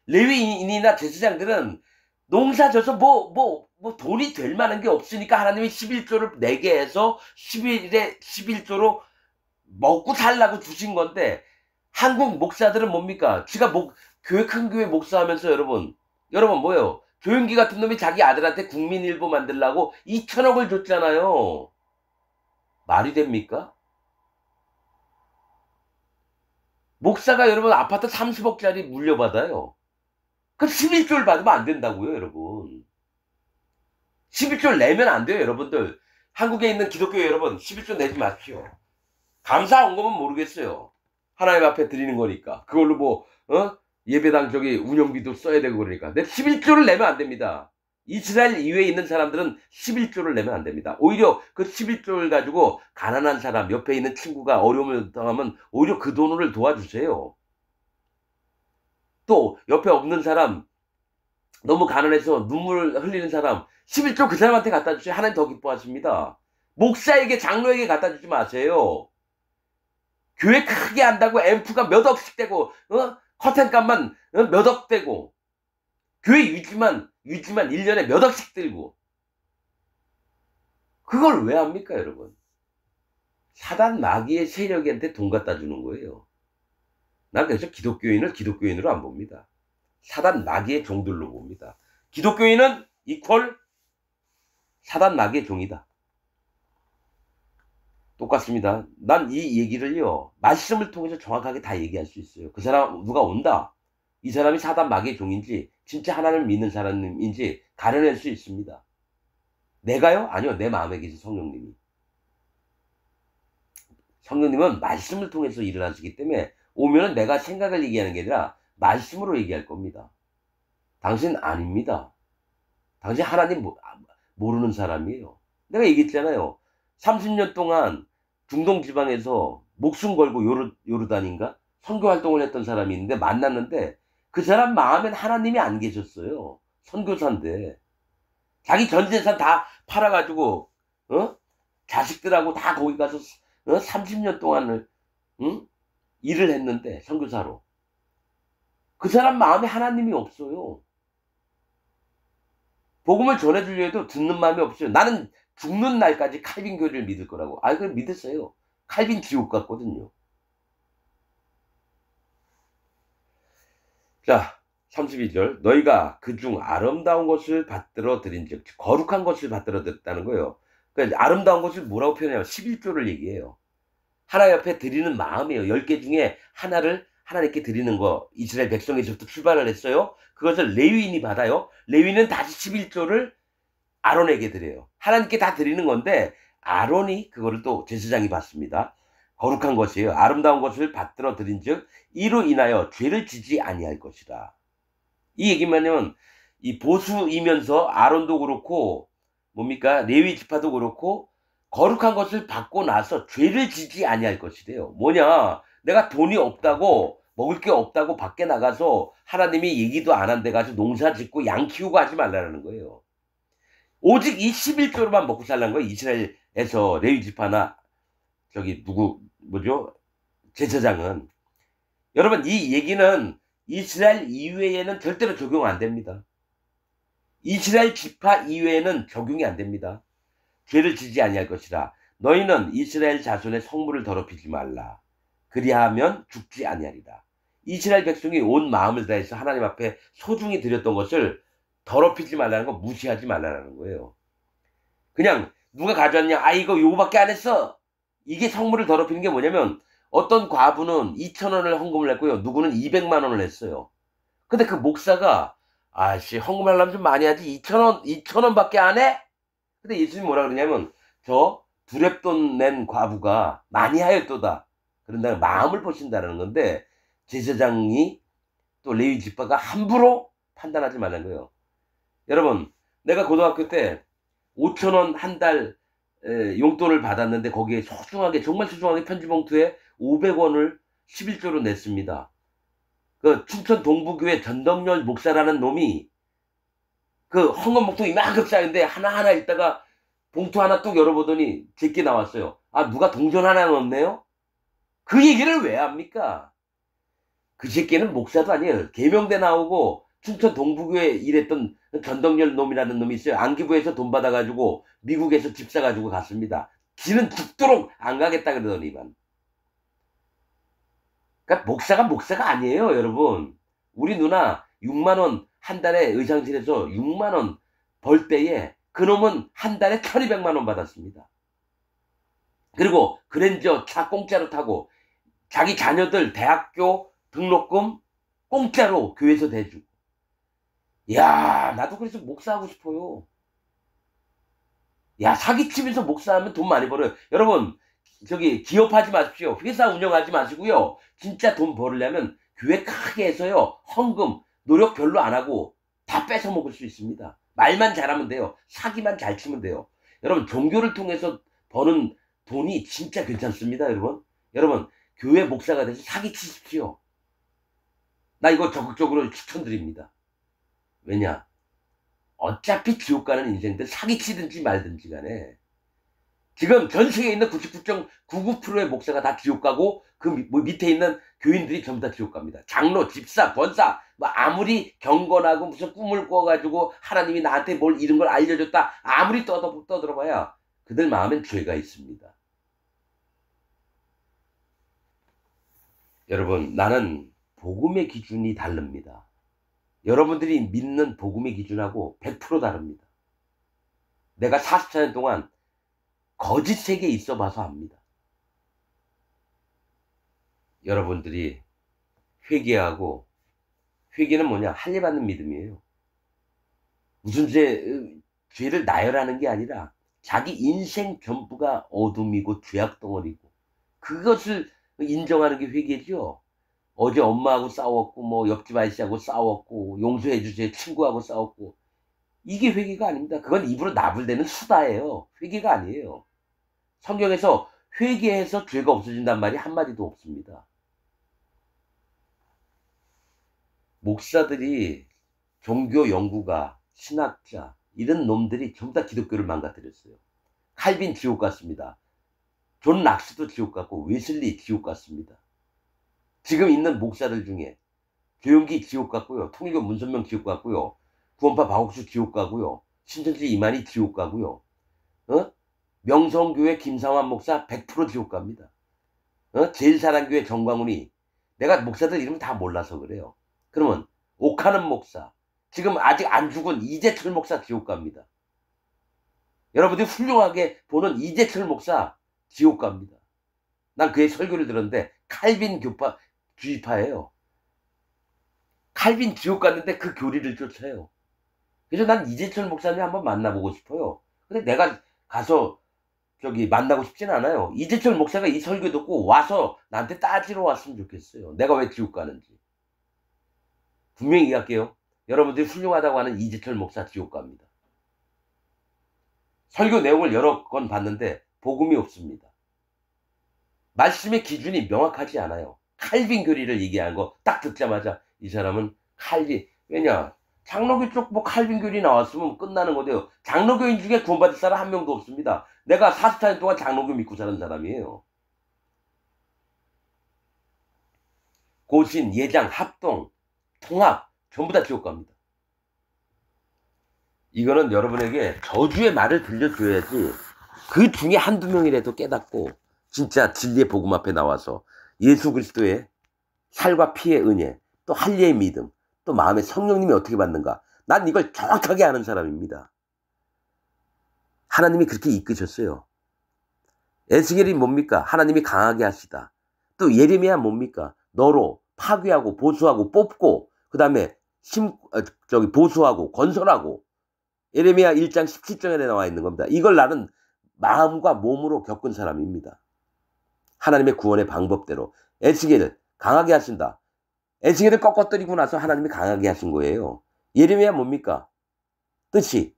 레위인이나 제사장들은 농사 져서 뭐 돈이 될 만한 게 없으니까 하나님이 11조를 내게 해서 11조로 먹고 살라고 주신 건데, 한국 목사들은 뭡니까? 지가 교회 큰 교회 목사하면서 여러분 뭐예요? 조용기 같은 놈이 자기 아들한테 국민일보 만들라고 2천억을 줬잖아요. 말이 됩니까? 목사가 여러분 아파트 30억짜리 물려받아요. 그 11조를 받으면 안 된다고요, 여러분. 11조를 내면 안 돼요, 여러분들. 한국에 있는 기독교 여러분, 11조 내지 마십시오. 감사한 거면 모르겠어요. 하나님 앞에 드리는 거니까. 그걸로 예배당 운영비도 써야 되고 그러니까. 근데 11조를 내면 안 됩니다. 이스라엘 이외에 있는 사람들은 11조를 내면 안 됩니다. 오히려 그 11조를 가지고 가난한 사람, 옆에 있는 친구가 어려움을 당하면 오히려 그 돈을 도와주세요. 또 옆에 없는 사람, 너무 가난해서 눈물 흘리는 사람, 11조 그 사람한테 갖다 주세요. 하나님 더 기뻐하십니다. 목사에게, 장로에게 갖다 주지 마세요. 교회 크게 한다고 앰프가 몇 억씩 되고, 커튼값만 몇 억 되고, 교회 유지만 1년에 몇 억씩 들고, 그걸 왜 합니까, 여러분? 사단 마귀의 세력한테 돈 갖다 주는 거예요. 난 그래서 기독교인을 기독교인으로 안 봅니다. 사단 마귀의 종들로 봅니다. 기독교인은 이퀄 사단 마귀의 종이다. 똑같습니다. 난 이 얘기를요, 말씀을 통해서 정확하게 다 얘기할 수 있어요. 그 사람, 누가 온다. 이 사람이 사단 마귀의 종인지, 진짜 하나님을 믿는 사람인지 가려낼 수 있습니다. 내가요? 아니요. 내 마음에 계신 성령님이. 성령님은 말씀을 통해서 일을 하시기 때문에 오면은 내가 생각을 얘기하는 게 아니라 말씀으로 얘기할 겁니다. 당신 아닙니다. 당신 하나님 모르는 사람이에요. 내가 얘기했잖아요. 30년 동안 중동 지방에서 목숨 걸고 요르단인가 선교 활동을 했던 사람이 있는데 만났는데 그 사람 마음엔 하나님이 안 계셨어요. 선교사인데 자기 전 재산 다 팔아가지고 자식들하고 다 거기 가서 30년 동안을 일을 했는데 선교사로 그 사람 마음에 하나님이 없어요. 복음을 전해주려 해도 듣는 마음이 없어요. 나는 죽는 날까지 칼빈 교리를 믿을 거라고. 그걸 믿었어요. 칼빈 지옥 같거든요. 자, 32절. 너희가 그중 아름다운 것을 받들어 드린즉, 거룩한 것을 받들어 드렸다는 거예요. 그러니까 아름다운 것을 뭐라고 표현해요? 11조를 얘기해요. 하나님 앞에 드리는 마음이에요. 10개 중에 하나를 하나님께 드리는 거. 이스라엘 백성에서부터 출발을 했어요. 그것을 레위인이 받아요. 레위인은 다시 11조를 아론에게 드려요. 하나님께 다 드리는 건데 아론이 그거를 또 제사장이 받습니다. 거룩한 것이에요. 아름다운 것을 받들어 드린즉 이로 인하여 죄를 지지 아니할 것이라. 이 얘기만은 이 보수이면서 아론도 그렇고 뭡니까? 레위 지파도 그렇고 거룩한 것을 받고 나서 죄를 지지 아니할 것이래요. 뭐냐? 내가 돈이 없다고 먹을 게 없다고 밖에 나가서 하나님이 얘기도 안 한 데 가서 농사 짓고 양 키우고 하지 말라는 거예요. 오직 이 11조로만 먹고 살라는 거예요. 이스라엘에서 레위 지파나 제사장은. 여러분 이 얘기는 이스라엘 이외에는 절대로 적용 안 됩니다. 이스라엘 지파 이외에는 적용이 안 됩니다. 죄를 지지 아니할 것이라. 너희는 이스라엘 자손의 성물을 더럽히지 말라. 그리하면 죽지 아니하리라. 이스라엘 백성이 온 마음을 다해서 하나님 앞에 소중히 드렸던 것을 더럽히지 말라는 거, 무시하지 말라는 거예요. 그냥 누가 가져왔냐? 이거 요거밖에 안 했어. 이게 성물을 더럽히는 게 뭐냐면 어떤 과부는 2,000원을 헌금을 했고요. 누구는 200만 원을 했어요. 근데 그 목사가 헌금하려면 좀 많이 하지. 2,000원밖에 안 해? 근데 예수님이 뭐라 그러냐면 저 두렙돈 낸 과부가 많이 하였도다. 그런다는 마음을 보신다는 건데 제사장이 또 레위 지파가 함부로 판단하지 말라는 거예요. 여러분 내가 고등학교 때 5,000원 한 달 용돈을 받았는데 거기에 소중하게 정말 소중하게 편지봉투에 500원을 11조로 냈습니다. 그 춘천 동부교회 전덕열 목사라는 놈이 그 헌금 봉투 이만큼 쌓였는데 하나하나 읽다가 봉투 하나 뚝 열어보더니 제게 나왔어요. 아, 누가 동전 하나 넣었네요? 그 얘기를 왜 합니까? 그 새끼는 목사도 아니에요. 계명대 나오고 춘천 동부교회 일했던 전덕열 놈이라는 놈이 있어요. 안기부에서 돈 받아가지고 미국에서 집 사가지고 갔습니다. 지는 죽도록 안 가겠다 그러더니만. 그러니까 목사가 아니에요, 여러분. 우리 누나 6만 원 한 달에 의상실에서 6만 원 벌 때에 그놈은 한 달에 1200만 원 받았습니다. 그리고 그랜저 차 공짜로 타고 자기 자녀들 대학교 등록금 공짜로 교회에서 대주고. 야, 나도 그래서 목사하고 싶어요. 야, 사기치면서 목사하면 돈 많이 벌어요. 여러분, 저기 기업하지 마십시오. 회사 운영하지 마시고요. 진짜 돈 벌으려면 교회 크게 해서요. 헌금, 노력 별로 안 하고 다 뺏어 먹을 수 있습니다. 말만 잘하면 돼요. 사기만 잘 치면 돼요. 여러분, 종교를 통해서 버는 돈이 진짜 괜찮습니다, 여러분. 여러분, 교회 목사가 돼서 사기 치십시오. 나 이거 적극적으로 추천드립니다. 왜냐? 어차피 지옥 가는 인생들 사기 치든지 말든지 간에 지금 전 세계에 있는 99.99%의 목사가 다 지옥 가고 그 밑에 있는 교인들이 전부 다 지옥 갑니다. 장로, 집사, 권사 뭐 아무리 경건하고 무슨 꿈을 꿔가지고 하나님이 나한테 뭘 이런 걸 알려줬다 아무리 떠들어봐야 그들 마음엔 죄가 있습니다. 여러분, 나는 복음의 기준이 다릅니다. 여러분들이 믿는 복음의 기준하고 100% 다릅니다. 내가 44년 동안 거짓 세계에 있어 봐서 압니다. 여러분들이 회개하고, 회개는 뭐냐? 할례받는 믿음이에요. 무슨 죄를 나열하는 게 아니라 자기 인생 전부가 어둠이고 죄악 덩어리고 그것을 인정하는 게 회개죠. 어제 엄마하고 싸웠고 뭐 옆집 아저씨하고 싸웠고 용서해 주세요 친구하고 싸웠고 이게 회개가 아닙니다. 그건 입으로 나불대는 수다예요. 회개가 아니에요. 성경에서 회개해서 죄가 없어진단 말이 한마디도 없습니다. 목사들이 종교 연구가 신학자 이런 놈들이 전부 다 기독교를 망가뜨렸어요. 칼빈 지옥 갔습니다. 존 락스도 지옥 갔고 웨슬리 지옥 갔습니다. 지금 있는 목사들 중에 조용기 지옥 갔고요. 통일교 문선명 지옥 갔고요. 구원파 박옥수 지옥 가고요. 신천지 이만희 지옥 가고요. 명성교회 김상환 목사 100% 지옥 갑니다. 제일사랑교회 정광훈이 내가 목사들 이름 다 몰라서 그래요. 그러면 옥하는 목사 지금 아직 안 죽은 이재철 목사 지옥 갑니다. 여러분들이 훌륭하게 보는 이재철 목사 지옥 갑니다. 난 그의 설교를 들었는데 칼빈 주의파예요. 칼빈 지옥 갔는데 그 교리를 쫓아요. 그래서 난 이재철 목사님 한번 만나보고 싶어요. 근데 내가 가서 저기 만나고 싶진 않아요. 이재철 목사가 이 설교 듣고 와서 나한테 따지러 왔으면 좋겠어요. 내가 왜 지옥 가는지. 분명히 얘기할게요. 여러분들이 훌륭하다고 하는 이재철 목사 지옥 갑니다. 설교 내용을 여러 건 봤는데 복음이 없습니다. 말씀의 기준이 명확하지 않아요. 칼빈 교리를 얘기하는 거 딱 듣자마자 이 사람은 칼빈, 왜냐 장로교 쪽 뭐 칼빈 교리 나왔으면 끝나는 건데요. 장로교인 중에 구원받을 사람 한 명도 없습니다. 내가 44년 동안 장로교 믿고 사는 사람이에요. 고신, 예장, 합동, 통합 전부 다 지옥 갑니다. 이거는 여러분에게 저주의 말을 들려줘야지 그 중에 한두 명이라도 깨닫고 진짜 진리의 복음 앞에 나와서 예수 그리스도의 살과 피의 은혜 또 할례의 믿음 또 마음의 성령님이 어떻게 받는가 난 이걸 정확하게 아는 사람입니다. 하나님이 그렇게 이끄셨어요. 에스겔이 뭡니까? 하나님이 강하게 하시다. 또 예레미야 뭡니까? 너로 파괴하고 보수하고 뽑고 그 다음에 보수하고 건설하고 예레미야 1장 17절에 나와 있는 겁니다. 이걸 나는 마음과 몸으로 겪은 사람입니다. 하나님의 구원의 방법대로 에스겔을 강하게 하신다. 에스겔을 꺾어뜨리고 나서 하나님이 강하게 하신 거예요. 예레미야 뭡니까? 뜻이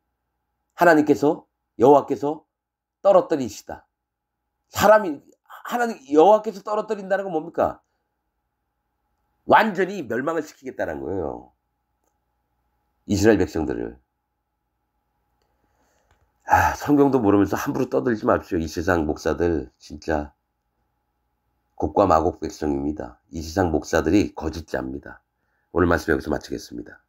하나님께서 여호와께서 떨어뜨리시다. 사람이 하나님 여호와께서 떨어뜨린다는 건 뭡니까? 완전히 멸망을 시키겠다는 거예요. 이스라엘 백성들을. 성경도 모르면서 함부로 떠들지 마십시오. 이 세상 목사들 진짜 곡과 마곡 백성입니다. 이 세상 목사들이 거짓자입니다. 오늘 말씀 여기서 마치겠습니다.